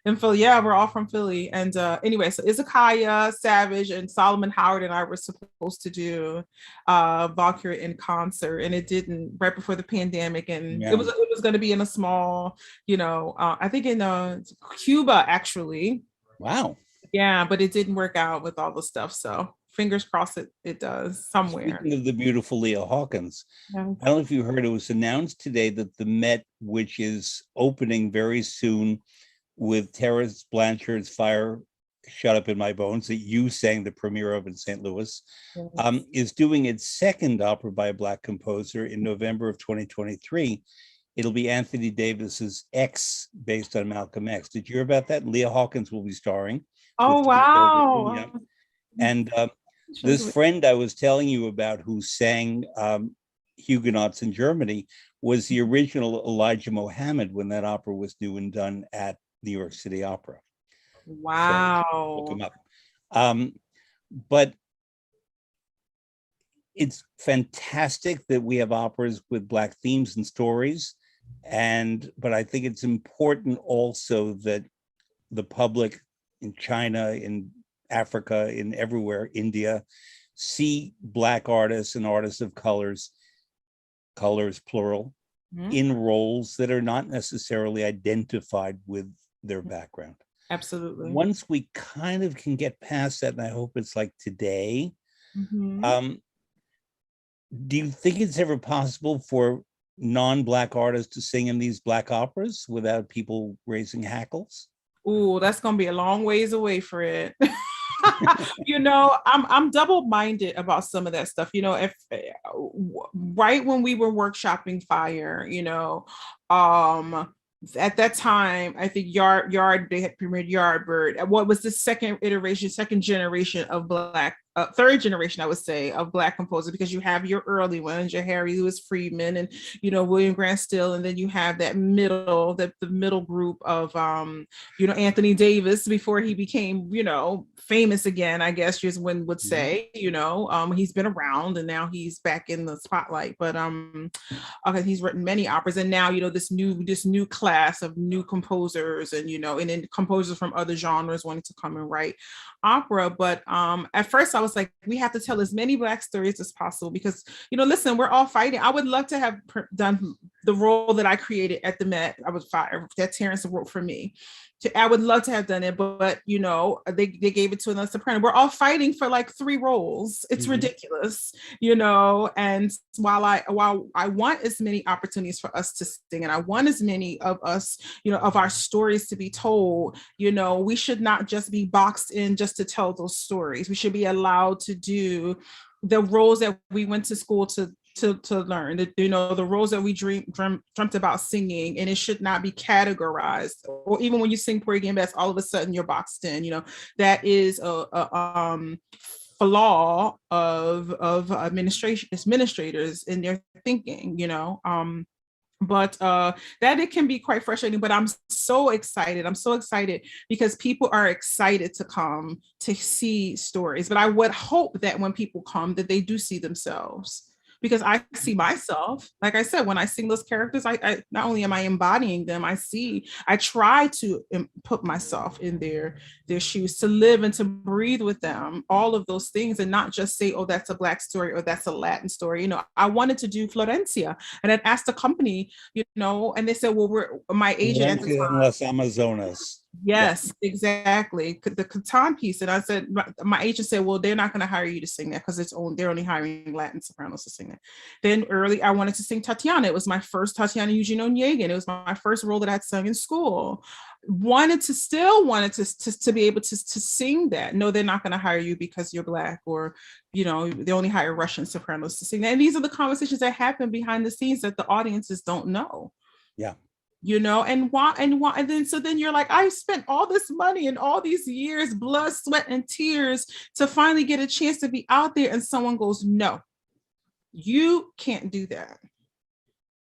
And Philly, we're all from Philly. And anyway, so Izakaya Savage and Solomon Howard and I were supposed to do Valkyrie in concert, and it didn't, right before the pandemic. And it was going to be in a small, I think in Cuba, actually. Wow. Yeah, but it didn't work out with all the stuff. So fingers crossed it does somewhere. Speaking of the beautiful Leah Hawkins, I don't know if you heard, it was announced today that the Met, which is opening very soon with Terence Blanchard's Fire Shut Up in My Bones, that you sang the premiere of in St. Louis, is doing its second opera by a Black composer in November of 2023. It'll be Anthony Davis's X, based on Malcolm X. Did you hear about that? Leah Hawkins will be starring. Oh, wow. Yeah. And this friend I was telling you about who sang Huguenots in Germany was the original Elijah Mohammed when that opera was new and done at New York City Opera. Wow. So look him up. But it's fantastic that we have operas with Black themes and stories. But I think it's important also that the public in China, in Africa, in everywhere, India, see Black artists and artists of colors plural, in roles that are not necessarily identified with their background. Absolutely. Once we kind of can get past that, and I hope it's like today, do you think it's ever possible for non-Black artists to sing in these Black operas without people raising hackles? Ooh, that's gonna be a long ways away for it. You know, I'm double-minded about some of that stuff. You know, if right when we were workshopping Fire, you know, at that time, I think Yard they had premiered Yardbird. What was the second generation of Black, third generation, I would say, of Black composers, because you have your early ones, your Harry Lewis Friedman and, you know, William Grant Still, and then you have that middle, the middle group of, you know, Anthony Davis before he became, you know, famous again, I guess just one would say, you know, he's been around and now he's back in the spotlight, but okay, he's written many operas, and now, you know, this new class of new composers, and, you know, and then composers from other genres wanting to come and write opera. But at first I was like, we have to tell as many Black stories as possible, because, you know, listen, we're all fighting. I would love to have done the role that I created at the Met. I was fired, that Terrence wrote for me. I would love to have done it, but you know, they gave it to another soprano. We're all fighting for like 3 roles. It's ridiculous, you know. And while I want as many opportunities for us to sing, and I want as many of us, you know, of our stories to be told, you know, we should not just be boxed in just to tell those stories. We should be allowed to do the roles that we went to school to learn, that, you know, the roles that we dreamt about singing, and it should not be categorized. Or even when you sing Porgy and Bess, all of a sudden you're boxed in. You know, that is a flaw of administrators in their thinking. You know. But that it can be quite frustrating, but I'm so excited. I'm so excited because people are excited to come to see stories. But I would hope that when people come, that they do see themselves, because I see myself. Like I said, when I sing those characters, I not only am I embodying them, I try to put myself in their shoes, to live and to breathe with them, all of those things, and not just say, oh, that's a Black story or that's a Latin story. You know, I wanted to do Florencia, and I'd asked the company, you know, and they said, well, my agent at the time, in Las Amazonas. Yes, exactly. The Catan piece. And I said, my agent said, well, they're not going to hire you to sing that because they're only hiring Latin sopranos to sing that. Then I wanted to sing Tatiana. It was my first Tatiana Eugene Onegin. It was my first role that I'd sung in school. Wanted to be able to sing that. No, they're not going to hire you because you're Black, or, you know, they only hire Russian sopranos to sing that. And these are the conversations that happen behind the scenes that the audiences don't know. Yeah. You know, and then you're like, I spent all this money and all these years, blood, sweat, and tears to finally get a chance to be out there, and someone goes, no, you can't do that.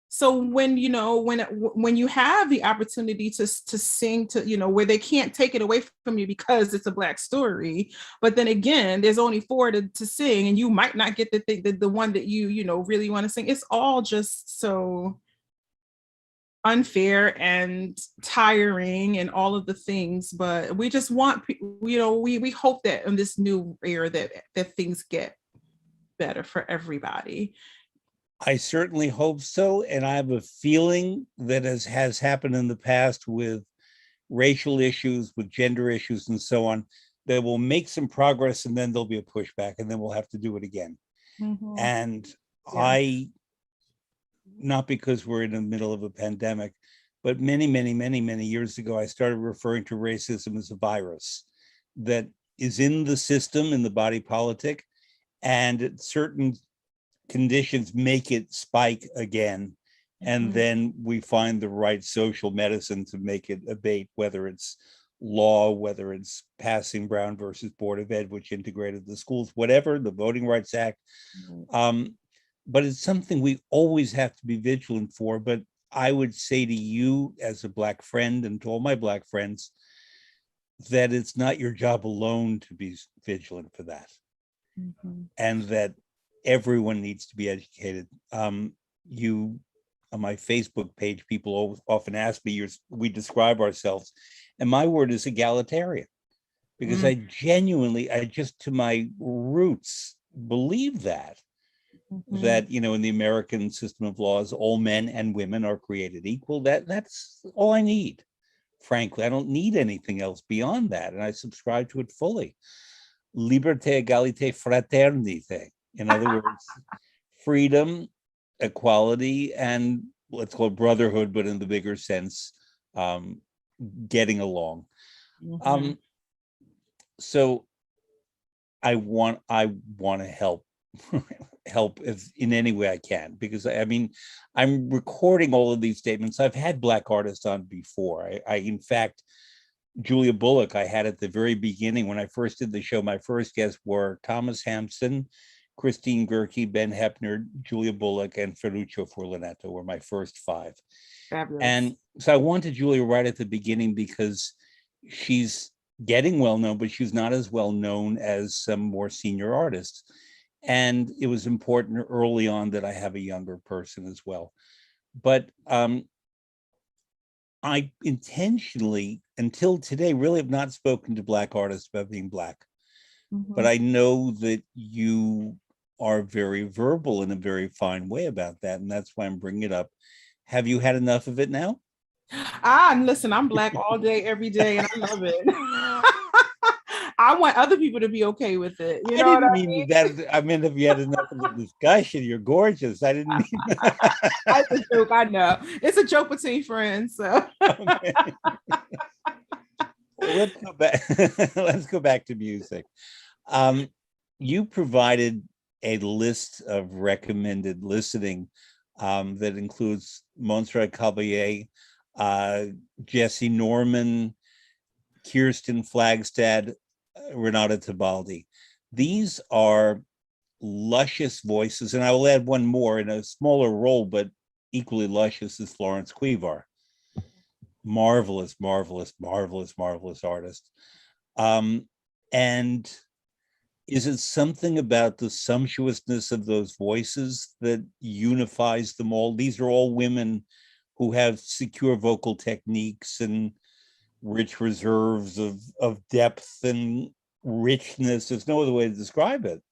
So when, you know, when you have the opportunity to sing, to, you know, where they can't take it away from you because it's a Black story, but then again, there's only 4 to sing, and you might not get the one that you know, really want to sing. It's all just so unfair and tiring and all of the things. But we just want, you know, we hope that in this new era that things get better for everybody. I certainly hope so. And I have a feeling that, as has happened in the past with racial issues, with gender issues and so on, that we'll make some progress, and then there'll be a pushback, and then we'll have to do it again. And yeah. Not because we're in the middle of a pandemic, but many years ago, I started referring to racism as a virus that is in the system, in the body politic, and certain conditions make it spike again. And then we find the right social medicine to make it abate, whether it's law, whether it's passing Brown versus Board of Ed, which integrated the schools, whatever, the Voting Rights Act. But it's something we always have to be vigilant for. But I would say to you, as a Black friend, and to all my Black friends, that it's not your job alone to be vigilant for that. And that everyone needs to be educated. You, on my Facebook page, people often ask me, we describe ourselves, and my word is egalitarian. because I genuinely, I just to my roots believe that, that, you know, in the American system of laws, all men and women are created equal. That's all I need. Frankly, I don't need anything else beyond that. And I subscribe to it fully. Liberté, égalité, fraternité. In other words, freedom, equality, and let's call it brotherhood, but in the bigger sense, getting along. So I want to help if in any way I can, because I mean, I'm recording all of these statements. I've had Black artists on before. I in fact, Julia Bullock, I had at the very beginning when I first did the show. My first guests were Thomas Hampson, Christine Gerke, Ben Hepner, Julia Bullock, and Ferruccio Furlanetto were my first five. Fabulous. And so I wanted Julia right at the beginning because she's getting well known, but she's not as well known as some more senior artists. And it was important early on that I have a younger person as well. But I intentionally, until today, really have not spoken to Black artists about being Black. But I know that you are very verbal in a very fine way about that. And that's why I'm bringing it up. Have you had enough of it now? Listen, I'm Black all day, every day, and I love it. I want other people to be okay with it. You know what I mean? I mean, if you had enough of the discussion, you're gorgeous. I didn't mean that. That's a joke, I know. It's a joke between friends. So. Okay. Well, let's go back. Let's go back to music. You provided a list of recommended listening that includes Montserrat Caballé, Jesse Norman, Kirsten Flagstad, Renata Tebaldi. These are luscious voices, and I will add one more in a smaller role, but equally luscious, is Florence Quivar. Marvelous, marvelous, marvelous, marvelous artist. And is it something about the sumptuousness of those voices that unifies them all? These are all women who have secure vocal techniques and rich reserves of depth and richness. There's no other way to describe it.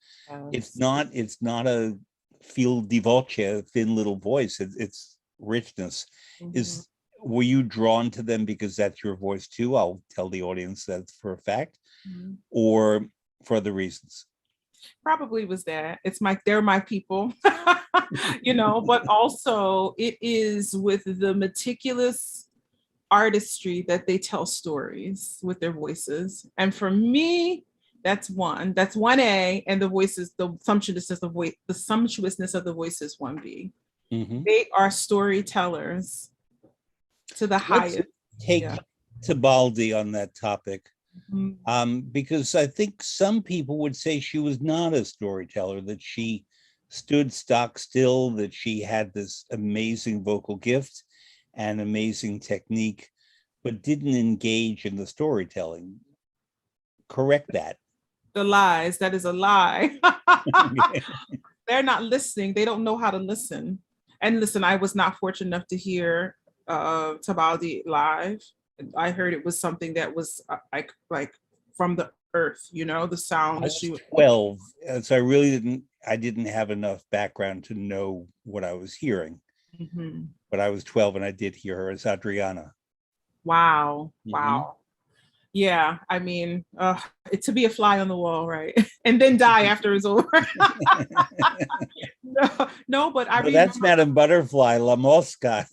It's not a fil di voce, a thin little voice. It's richness. Were you drawn to them because that's your voice too? I'll tell the audience that for a fact, or for other reasons. Probably was that. They're my people, you know, but also it is with the meticulous artistry that they tell stories with their voices. And for me, that's 1A, and the voices, the sumptuousness of the voice is 1B. They are storytellers to the highest. Take Tebaldi on that topic. Because I think some people would say she was not a storyteller, that she stood stock still, that she had this amazing vocal gift and amazing technique, but didn't engage in the storytelling. Correct that. The lies, that is a lie. They're not listening. They don't know how to listen. And listen, I was not fortunate enough to hear Tebaldi live. I heard it was something that was like from the earth, you know, the sound. I was 12, so I didn't have enough background to know what I was hearing. But I was 12 and I did hear her as Adriana. Wow. Wow. Yeah, I mean, to be a fly on the wall, right? And then die after it's over. No, but I remember. That's Madame Butterfly, La Mosca.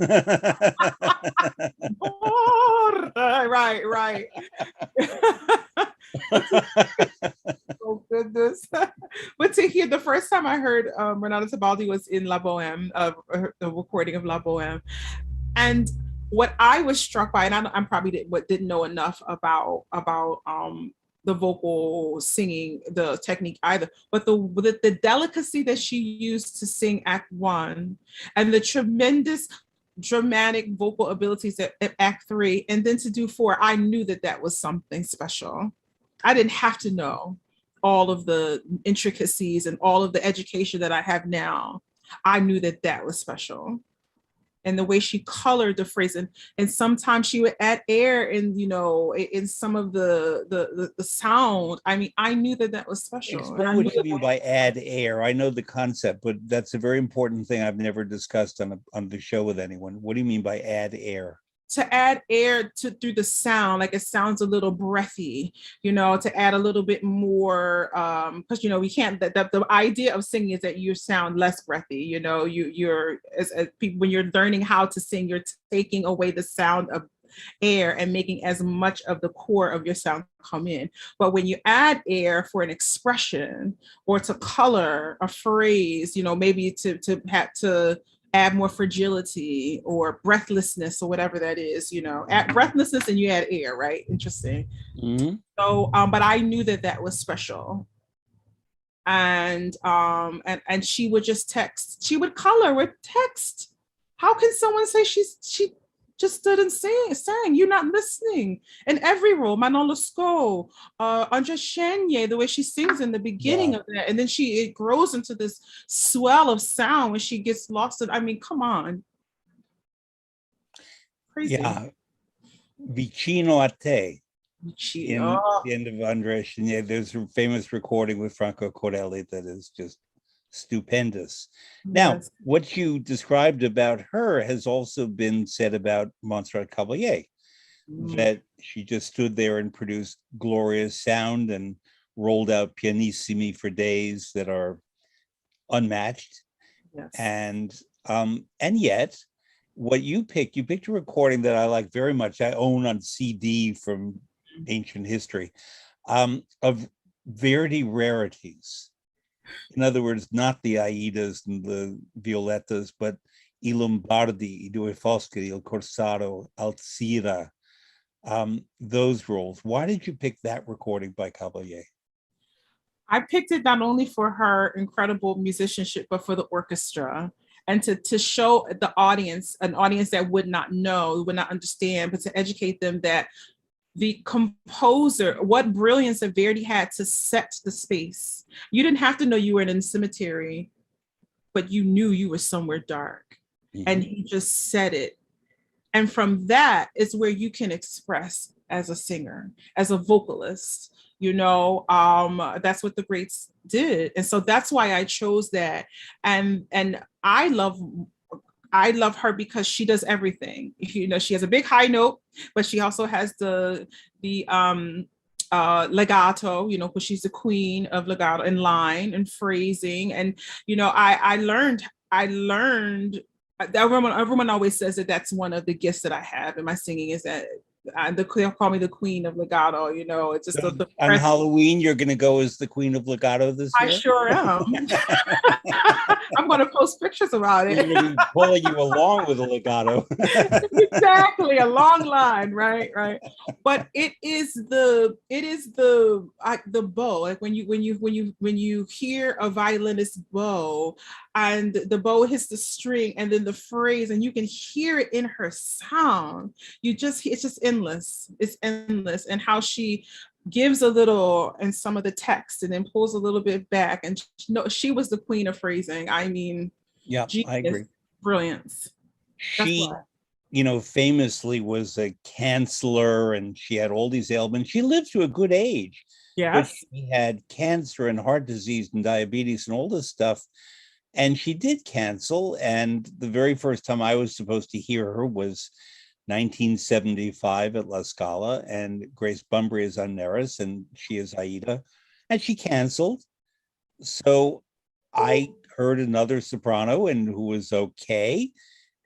Right. Oh, goodness. But to hear, the first time I heard Renata Tebaldi was in La Boheme, the recording of La Boheme. And what I was struck by, and I probably didn't know enough about the vocal singing, the technique either, but the delicacy that she used to sing Act 1 and the tremendous dramatic vocal abilities at Act 3, and then to do 4, I knew that was something special. I didn't have to know all of the intricacies and all of the education that I have now. I knew that was special. and the way she colored the phrase, and sometimes she would add air in, you know, in some of the sound. I mean, I knew that that was special. Explain what you mean by add air. I know the concept, but that's a very important thing I've never discussed on the show with anyone. What do you mean by add air? To add air to through the sound, like it sounds a little breathy, you know, to add a little bit more, because you know we can't. The idea of singing is that you sound less breathy. You know, you're as people, when you're learning how to sing, you're taking away the sound of air and making as much of the core of your sound come in. But when you add air for an expression or to color a phrase, you know, maybe to have to add more fragility or breathlessness or whatever that is, you know, add breathlessness and you add air, right? Interesting. Mm-hmm. So, but I knew that that was special. And she would just text, she would color with text. How can someone say she just stood and sang? You're not listening. In every role, Manolo Sco, Andra Chenye, the way she sings in the beginning of that, and then it grows into this swell of sound when she gets lost in, I mean, come on. Crazy. Yeah. Vicino a te. In the end of Andrea Chenier, there's a famous recording with Franco Corelli that is just stupendous. Now, what you described about her has also been said about Montserrat Caballé, that she just stood there and produced glorious sound and rolled out pianissimi for days that are unmatched. Yes. And yet, what you picked a recording that I like very much. I own on CD from ancient history, of Verdi rarities. In other words, not the Aidas and the Violettas, but I Lombardi, I Due Foscari, Il Corsaro, Alzira, those roles. Why did you pick that recording by Caballé? I picked it not only for her incredible musicianship, but for the orchestra. And to show the audience, an audience that would not know, would not understand, but to educate them that the composer, what brilliance that Verdi had to set the space. You didn't have to know you were in a cemetery, but you knew you were somewhere dark. Mm-hmm. And he just said it. And from that is where you can express as a singer, as a vocalist, you know, that's what the greats did. And so that's why I chose that. And I love her because she does everything. You know, she has a big high note, but she also has the legato, you know, because she's the queen of legato and line and phrasing. And, you know, I learned, everyone always says that that's one of the gifts that I have in my singing, is that they'll call me the queen of legato, you know. It's just so on Halloween, you're going to go as the queen of legato this year? I sure am. I'm going to post pictures about it. You're going to be pulling you along with a legato. Exactly, a long line, right. But it is the bow. Like when you hear a violinist bow, and the bow hits the string, and then the phrase, and you can hear it in her sound. It's just endless. It's endless, and how she gives a little in some of the text and then pulls a little bit back. And she was the queen of phrasing. I mean, yeah, genius, I agree. Brilliance. She, you know, famously was a canceller, and she had all these ailments. She lived to a good age. Yes. But she had cancer and heart disease and diabetes and all this stuff. And she did cancel. And the very first time I was supposed to hear her was 1975 at La Scala, and Grace Bumbry is on Neris, and she is Aida, and she canceled. So I heard another soprano, and who was okay,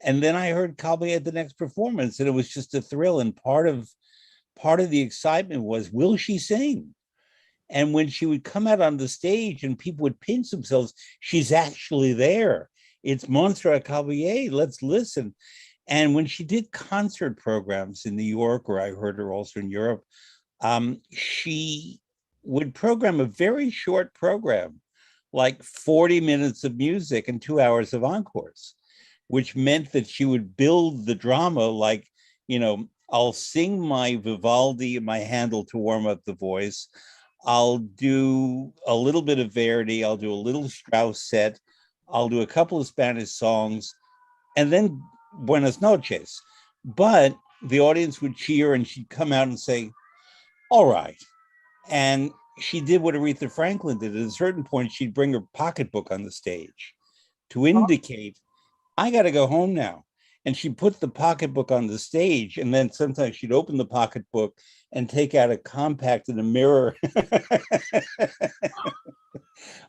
and then I heard Caballé at the next performance, and it was just a thrill. And part of the excitement was, will she sing? And when she would come out on the stage and people would pinch themselves, she's actually there. It's Montserrat Caballé. Let's listen. And when she did concert programs in New York, or I heard her also in Europe, she would program a very short program, like 40 minutes of music and 2 hours of encores, which meant that she would build the drama like, you know, I'll sing my Vivaldi and my Handel to warm up the voice. I'll do a little bit of Verdi. I'll do a little Strauss set. I'll do a couple of Spanish songs. And then buenas noches. But the audience would cheer and she'd come out and say, all right. And she did what Aretha Franklin did. At a certain point, she'd bring her pocketbook on the stage to indicate, I got to go home now. And she put the pocketbook on the stage, and then sometimes she'd open the pocketbook and take out a compact and a mirror.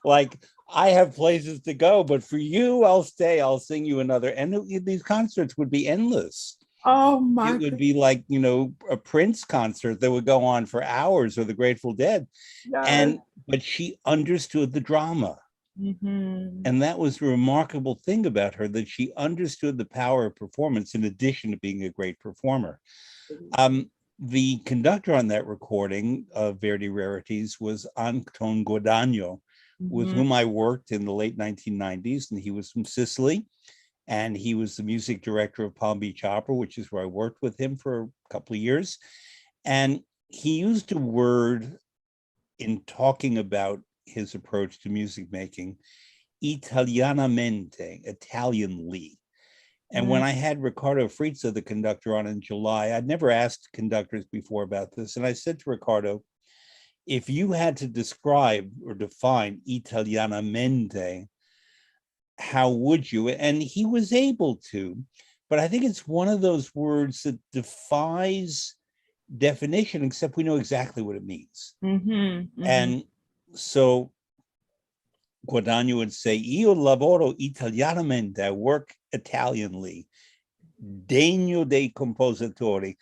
Like, I have places to go, but for you, I'll stay. I'll sing you another. And these concerts would be endless. Oh my It would be like, you know, a Prince concert that would go on for hours, or the Grateful Dead. God. But she understood the drama. Mm-hmm. And that was the remarkable thing about her, that she understood the power of performance in addition to being a great performer. The conductor on that recording of Verdi Rarities was Anton Guadagno, with whom I worked in the late 1990s, and he was from Sicily. And he was the music director of Palm Beach Opera, which is where I worked with him for a couple of years. And he used a word in talking about his approach to music making, italianamente, Italianly. And when I had Riccardo Frizza, the conductor, on in July, I'd never asked conductors before about this. And I said to Riccardo, if you had to describe or define italianamente, how would you? And he was able to, but I think it's one of those words that defies definition, except we know exactly what it means. And so Guadagno would say, io lavoro italianamente, I work Italianly, degno dei compositori,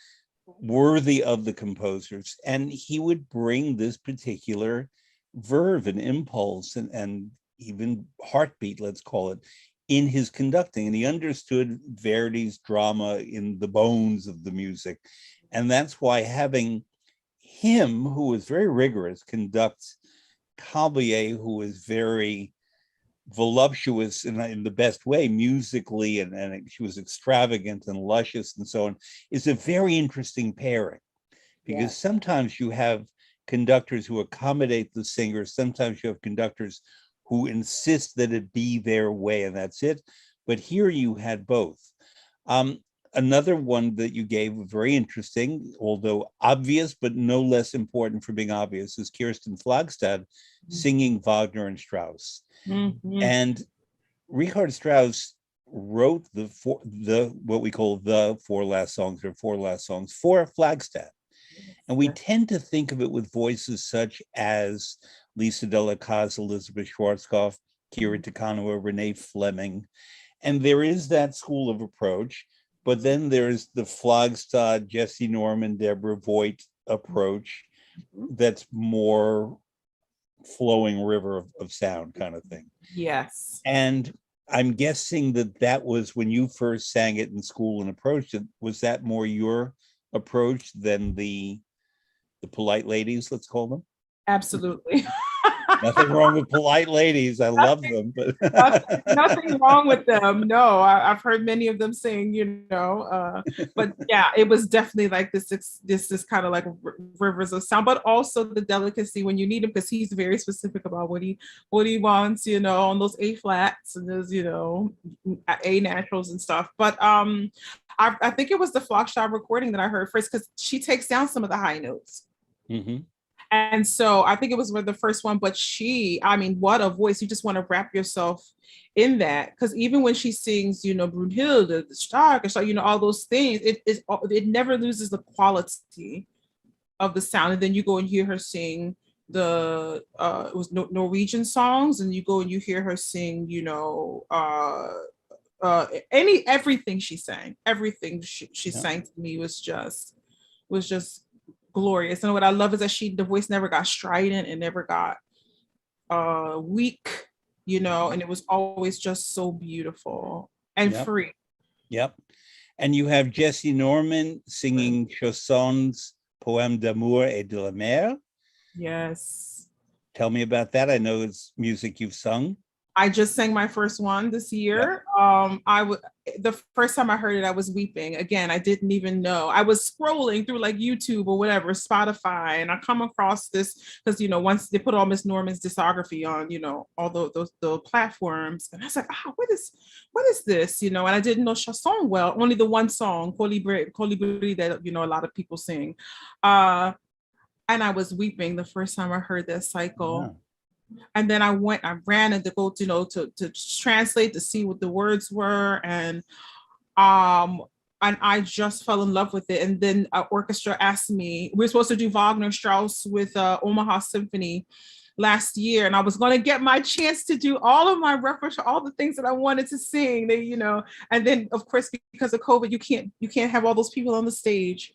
worthy of the composers. And he would bring this particular verve and impulse and even heartbeat, let's call it, in his conducting. And he understood Verdi's drama in the bones of the music. And that's why having him, who was very rigorous, conduct Caballé, who is very voluptuous in the best way musically, and she was extravagant and luscious and so on, is a very interesting pairing, because sometimes you have conductors who accommodate the singers, sometimes you have conductors who insist that it be their way and that's it. But here you had both. Another one that you gave, very interesting, although obvious, but no less important for being obvious, is Kirsten Flagstad singing Wagner and Strauss. And Richard Strauss wrote what we call the four last songs for Flagstad. And we tend to think of it with voices such as Lisa Delacoste, Elizabeth Schwarzkopf, Kira Takanoa, Renee Fleming. And there is that school of approach. But then there's the Flagstad, Jesse Norman, Deborah Voigt approach that's more flowing river of sound kind of thing. Yes. And I'm guessing that was when you first sang it in school and approached it. Was that more your approach than the polite ladies, let's call them? Absolutely. Nothing wrong with polite ladies. I love them, but nothing wrong with them. No, I've heard many of them sing, but yeah, it was definitely like this kind of like rivers of sound, but also the delicacy when you need him, because he's very specific about what he wants, on those A flats and those, A naturals and stuff. But I think it was the Flagstad recording that I heard first, because she takes down some of the high notes. And so I think it was the first one, but what a voice. You just want to wrap yourself in that. Because even when she sings, Brunhilde, the Stark, all those things, it never loses the quality of the sound. And then you go and hear her sing it was Norwegian songs, and you go and you hear her sing, everything she sang, sang to me was just glorious. And what I love is that the voice never got strident and never got weak, and it was always just so beautiful and free. Yep. And you have Jesse Norman singing Chausson's Poème d'amour et de la mer. Yes. Tell me about that. I know it's music you've sung. I just sang my first one this year. The first time I heard it, I was weeping. Again, I didn't even know. I was scrolling through like YouTube or whatever, Spotify, and I come across this because once they put all Miss Norman's discography on, all the platforms, and I was like, what is this? And I didn't know chanson well, only the one song, Colibri, that a lot of people sing. And I was weeping the first time I heard that cycle. Yeah. And then I ran and to go, to translate, to see what the words were. And I just fell in love with it. And then an orchestra asked me, we were supposed to do Wagner Strauss with Omaha Symphony last year. And I was going to get my chance to do all of my repertoire, all the things that I wanted to sing, and then of course, because of COVID, you can't have all those people on the stage.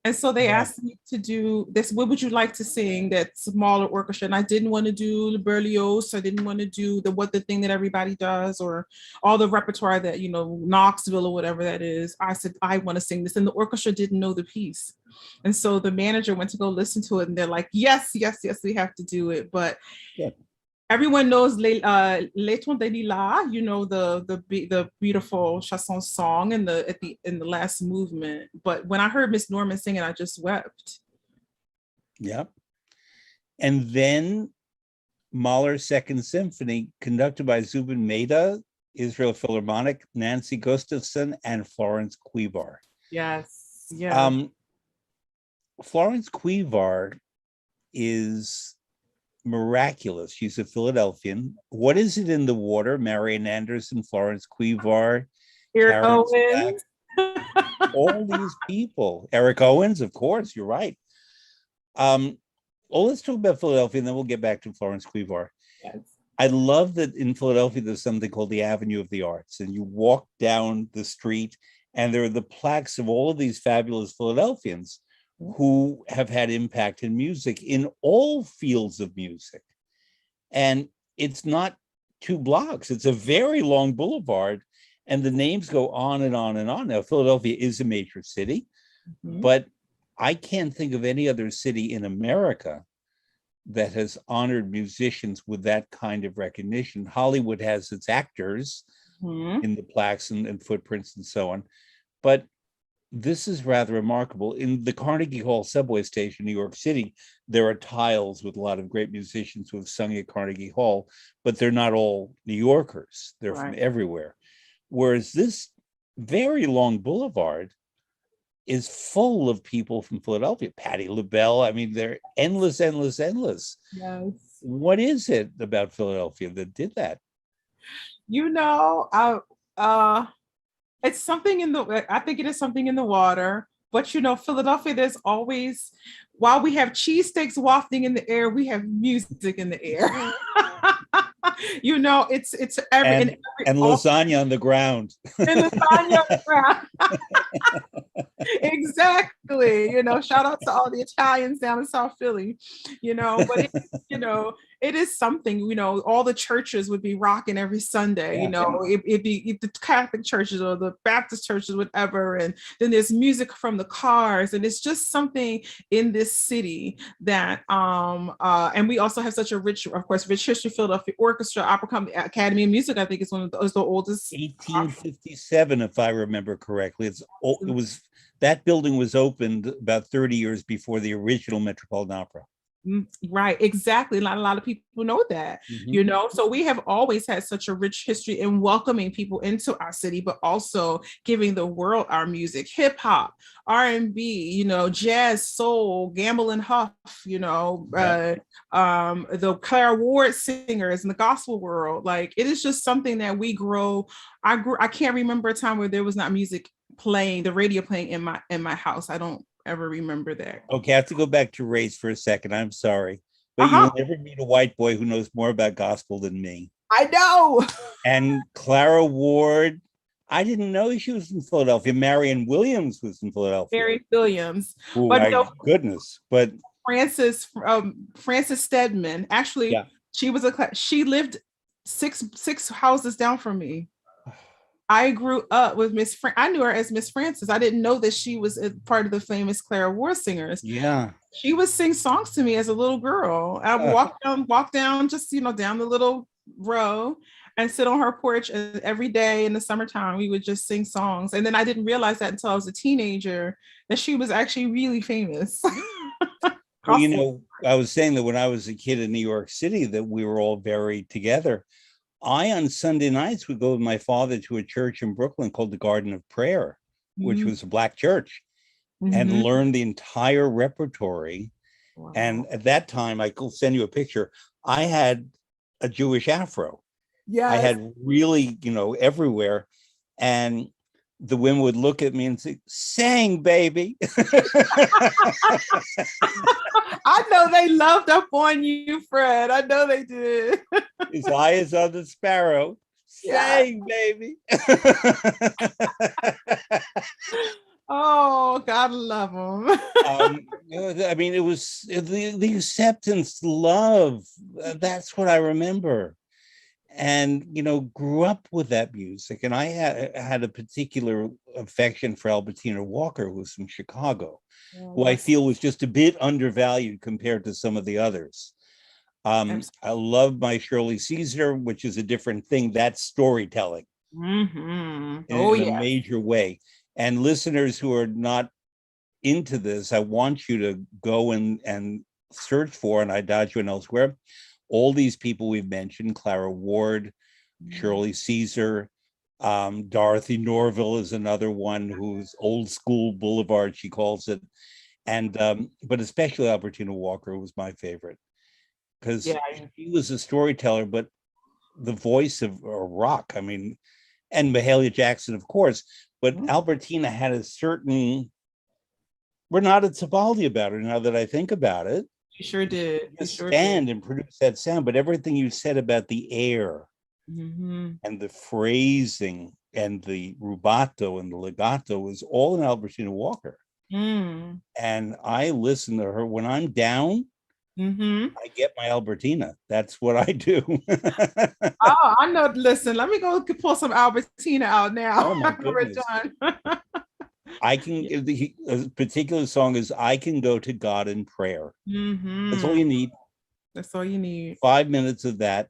And so they asked me to do this. What would you like to sing? That smaller orchestra. And I didn't want to do the Berlioz. I didn't want to do the thing that everybody does, or all the repertoire that, Knoxville or whatever that is. I said, I want to sing this. And the orchestra didn't know the piece. And so the manager went to go listen to it. And they're like, yes, we have to do it. But everyone knows Les Tons de Lilas, the beautiful chanson song in the last movement. But when I heard Miss Norman singing, I just wept. Yep. And then Mahler's Second Symphony, conducted by Zubin Mehta, Israel Philharmonic, Nancy Gustafson, and Florence Quivar. Yes. Florence Quivar is miraculous. She's a Philadelphian. What is it in the water? Marian Anderson, Florence Quivar, Eric Owens. All these people. Eric Owens, of course, you're right. Let's talk about Philadelphia, and then we'll get back to Florence Quivar. Yes. I love that in Philadelphia, there's something called the Avenue of the Arts, and you walk down the street, and there are the plaques of all of these fabulous Philadelphians who have had impact in music, in all fields of music. And it's not 2 blocks, it's a very long boulevard, and the names go on and on and on. Now, Philadelphia is a major city, but I can't think of any other city in America that has honored musicians with that kind of recognition. Hollywood has its actors in the plaques and footprints and so on, but this is rather remarkable. In the Carnegie Hall subway station, New York City, there are tiles with a lot of great musicians who have sung at Carnegie Hall, but they're not all New Yorkers. They're from everywhere. Whereas this very long boulevard is full of people from Philadelphia. Patti LaBelle. I mean, they're endless. Yes. What is it about Philadelphia that did that? It's something I think it is something in the water, but Philadelphia, there's always, while we have cheesesteaks wafting in the air, we have music in the air. It's every and lasagna on the ground. And lasagna on the ground. Exactly. Shout out to all the Italians down in South Philly. But it is something. All the churches would be rocking every Sunday. It'd be the Catholic churches or the Baptist churches, whatever. And then there's music from the cars, and it's just something in this city that and we also have such a rich history. Philadelphia Orchestra, Opera Company, Academy of Music, I think is one of the oldest. 1857, if I remember correctly. It was that building was opened about 30 years before the original Metropolitan Opera. Right, exactly. Not a lot of people know that, so we have always had such a rich history in welcoming people into our city, but also giving the world our music, hip hop, R&B, jazz, soul, Gamble and Huff, the Clara Ward singers in the gospel world. Like, it is just something that we grow. I can't remember a time where there was not music playing, the radio playing in my house. I don't ever remember that. Okay, I have to go back to race for a second. I'm sorry, but you'll never meet a white boy who knows more about gospel than me. I know. And Clara Ward, I didn't know she was in Philadelphia. Marion Williams was in Philadelphia. Marion Williams. Oh my goodness! But Frances Stedman. Actually, she lived six houses down from me. I grew up with I knew her as Miss Frances. I didn't know that she was a part of the famous Clara Ward singers. Yeah. She would sing songs to me as a little girl. I would walk down, just, down the little row and sit on her porch, and every day in the summertime we would just sing songs. And then I didn't realize that until I was a teenager that she was actually really famous. Well, I was saying that when I was a kid in New York City, that we were all very together. On Sunday nights, would go with my father to a church in Brooklyn called the Garden of Prayer, which was a Black church, and learn the entire repertory. Wow. And at that time, I could send you a picture. I had a Jewish afro. Yeah, I had really, everywhere. And the women would look at me and say, "Sing, baby." I know they loved up on you, Fred. I know they did. His eye is on the sparrow. Sing, baby. Oh, God love them. I mean, it was the acceptance, love. That's what I remember. And, grew up with that music. And I had a particular affection for Albertina Walker, who was from Chicago, who I feel was just a bit undervalued compared to some of the others. I love my Shirley Caesar, which is a different thing. That's storytelling in a major way. And listeners who are not into this, I want you to go and search for on IDAGIO and elsewhere all these people we've mentioned: Clara Ward, Shirley Caesar, Dorothy Norville is another one, who's old school boulevard, she calls it. And but especially Albertina Walker was my favorite, because she was a storyteller, but the voice of a rock. I mean, and Mahalia Jackson, of course, but Albertina had a certain Renata Tebaldi about her, now that I think about it. She sure did. Stand and produce that sound, but everything you said about the air and the phrasing and the rubato and the legato was all in Albertina Walker. And I listen to her when I'm down. I get my Albertina. That's what I do. Oh, I know. Listen, let me go pull some Albertina out now. Oh my goodness. I can, a particular song is "I Can Go to God in Prayer." That's all you need. That's all you need. 5 minutes of that.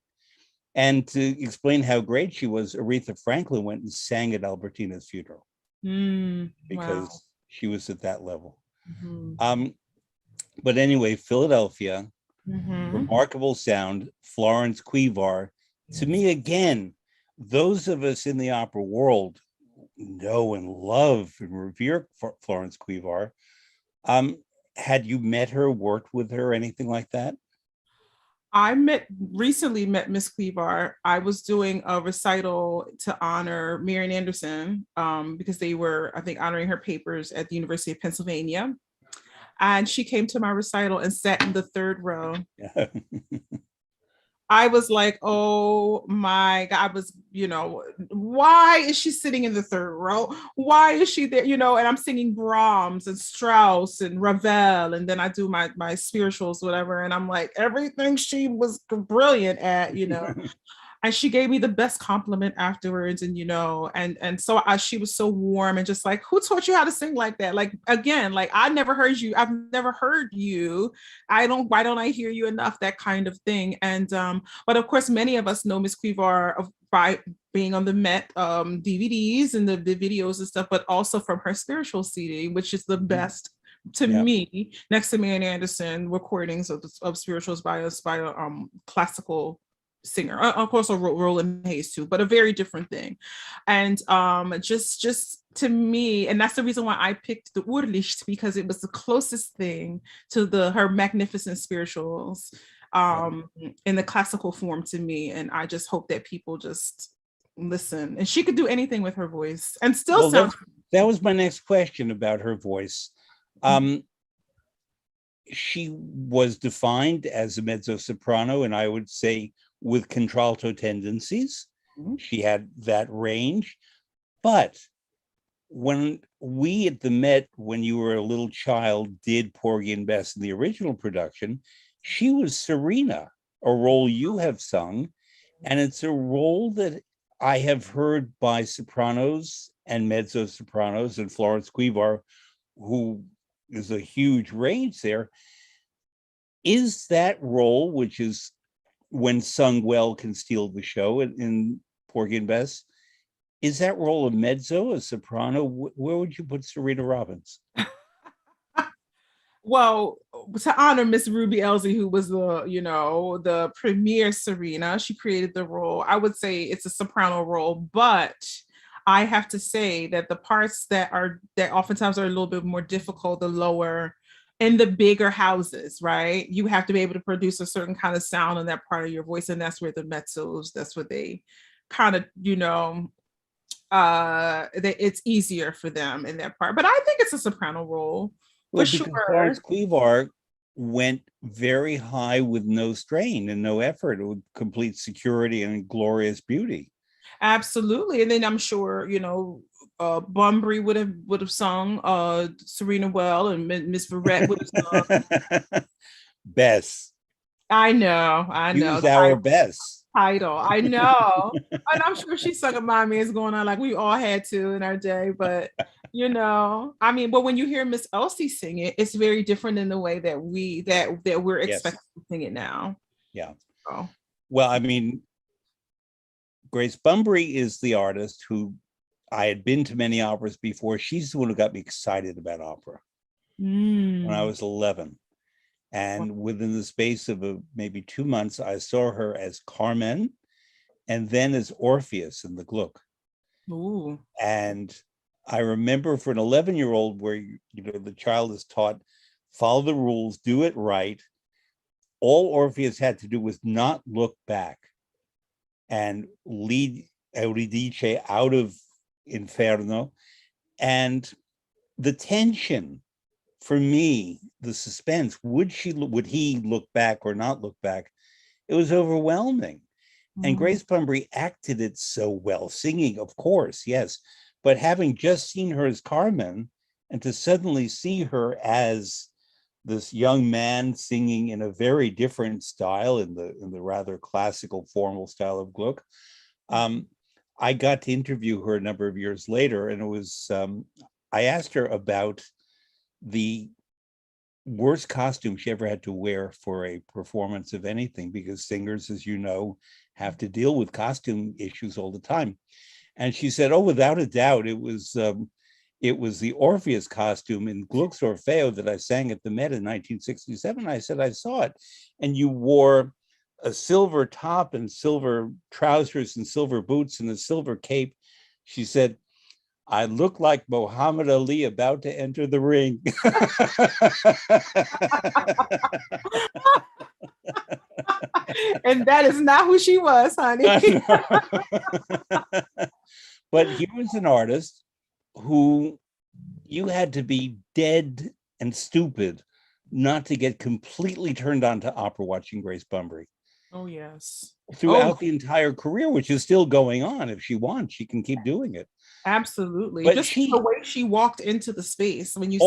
And to explain how great she was, Aretha Franklin went and sang at Albertina's funeral because she was at that level. But anyway, Philadelphia, remarkable sound, Florence Quivar. To me, again, those of us in the opera world know and love and revere Florence Quivar. Had you met her, worked with her, anything like that? I recently met Miss Quivar. I was doing a recital to honor Marian Anderson because they were, I think, honoring her papers at the University of Pennsylvania. And she came to my recital and sat in the third row. I was like, oh my God, I was, why is she sitting in the third row? Why is she there? And I'm singing Brahms and Strauss and Ravel. And then I do my spirituals, whatever. And I'm like, everything she was brilliant at, and she gave me the best compliment afterwards. And, and so she was so warm and just like, who taught you how to sing like that? Like, again, like, I never heard you. I've never heard you. Why don't I hear you enough? That kind of thing. And, but of course, many of us know Miss Quivar by being on the Met DVDs and the videos and stuff, but also from her spiritual CD, which is the best to me, next to Marian Anderson recordings of spirituals by a classical singer, of course, Roland Hayes too, but a very different thing. And just to me, and that's the reason why I picked the Urlicht, because it was the closest thing to her magnificent spirituals in the classical form to me. And I just hope that people just listen. And she could do anything with her voice and still sound. That was my next question about her voice. She was defined as a mezzo-soprano, and I would say with contralto tendencies. She had that range. But when we at the Met, when you were a little child, did Porgy and Bess in the original production, she was Serena, a role you have sung. And it's a role that I have heard by sopranos and mezzo-sopranos, and Florence Quivar, who is a huge range there. Is that role, which is when sung well, can steal the show in Porgy and Bess. Is that role a mezzo, a soprano? Where would you put Serena Robbins? Well, to honor Miss Ruby Elsie, who was the premier Serena, she created the role. I would say it's a soprano role, but I have to say that the parts that oftentimes are a little bit more difficult, the lower in the bigger houses, right? You have to be able to produce a certain kind of sound in that part of your voice, and that's where the mezzos, that's what they kind of, it's easier for them in that part. But I think it's a soprano role. Well, For because sure. Florence Cleavar went very high with no strain and no effort, with complete security and glorious beauty. Absolutely. And then I'm sure, Bunbury would have sung Serena well, and Miss Verrett would have sung. Bess. I know. She was our Bess. Title. I know. And I'm sure she sung a My Man's Going On like we all had to in our day. But but when you hear Miss Elsie sing it, it's very different in the way that we're expected to sing it now. Yeah. Oh. Well, I mean, Grace Bunbury is the artist who I had been to many operas before. She's the one who got me excited about opera when I was 11. And within the space of maybe 2 months, I saw her as Carmen and then as Orpheus in the Gluck. Ooh. And I remember for an 11-year-old where, the child is taught, follow the rules, do it right. All Orpheus had to do was not look back and lead Euridice out of Inferno. And the tension, for me, the suspense, would he look back or not look back? It was overwhelming. And Grace Bunbury acted it so well, singing, of course, yes, but having just seen her as Carmen, and to suddenly see her as this young man singing in a very different style, in the rather classical, formal style of Gluck. I got to interview her a number of years later, and it was, I asked her about the worst costume she ever had to wear for a performance of anything, because singers, as you know, have to deal with costume issues all the time. And she said, oh, without a doubt, it was the Orpheus costume in Gluck's Orfeo that I sang at the Met in 1967. I said, I saw it. And you wore a silver top and silver trousers and silver boots and a silver cape. She said, I look like Muhammad Ali about to enter the ring. And that is not who she was, honey. But here was an artist who you had to be dead and stupid not to get completely turned on to opera watching Grace Bunbury. Oh, yes. Throughout the entire career, which is still going on. If she wants, she can keep doing it. Absolutely. But just the way she walked into the space when you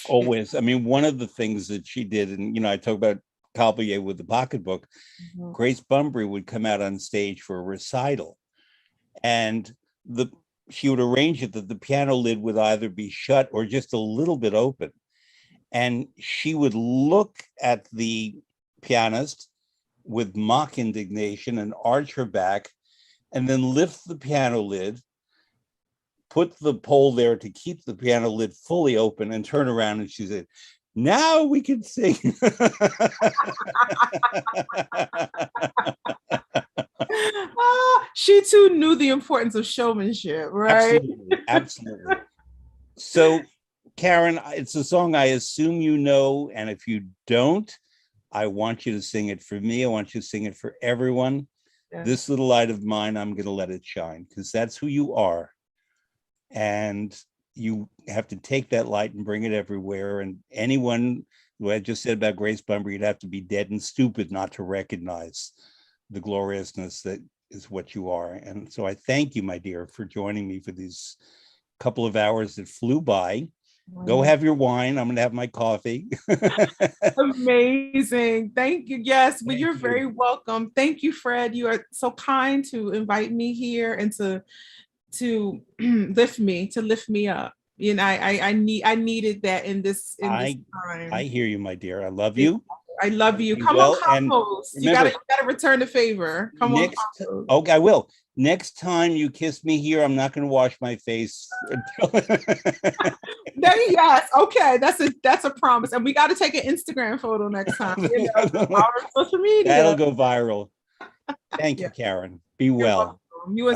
always. I mean, one of the things that she did, and I talk about Cavalier with the pocketbook, Grace Bunbury would come out on stage for a recital, and she would arrange it that the piano lid would either be shut or just a little bit open, and she would look at the pianist with mock indignation and arch her back, and then lift the piano lid, put the pole there to keep the piano lid fully open, and turn around, and she said, now we can sing. She too knew the importance of showmanship, right? Absolutely. So, Karen, it's a song I assume you know, and if you don't, I want you to sing it for me. I want you to sing it for everyone. Yeah. This little light of mine, I'm going to let it shine, because that's who you are. And you have to take that light and bring it everywhere. And anyone who I just said about Grace Bunbury, you'd have to be dead and stupid not to recognize the gloriousness that is what you are. And so I thank you, my dear, for joining me for these couple of hours that flew by. Go have your wine. I'm going to have my coffee. Amazing. Thank you. Yes, but you're very welcome. Thank you, Fred. You are so kind to invite me here and to lift me up. I needed that in this time. I hear you, my dear. I love you. I love you. Be Come well, on, and Compost. remember, You gotta return the favor. Come on, next, Compost. okay, I will. Next time you kiss me here, I'm not going to wash my face. Yes, okay. That's a promise. And we got to take an Instagram photo next time. You know, our social media. That'll go viral. Thank you, Yeah. Karen. Be You're well. welcome. You as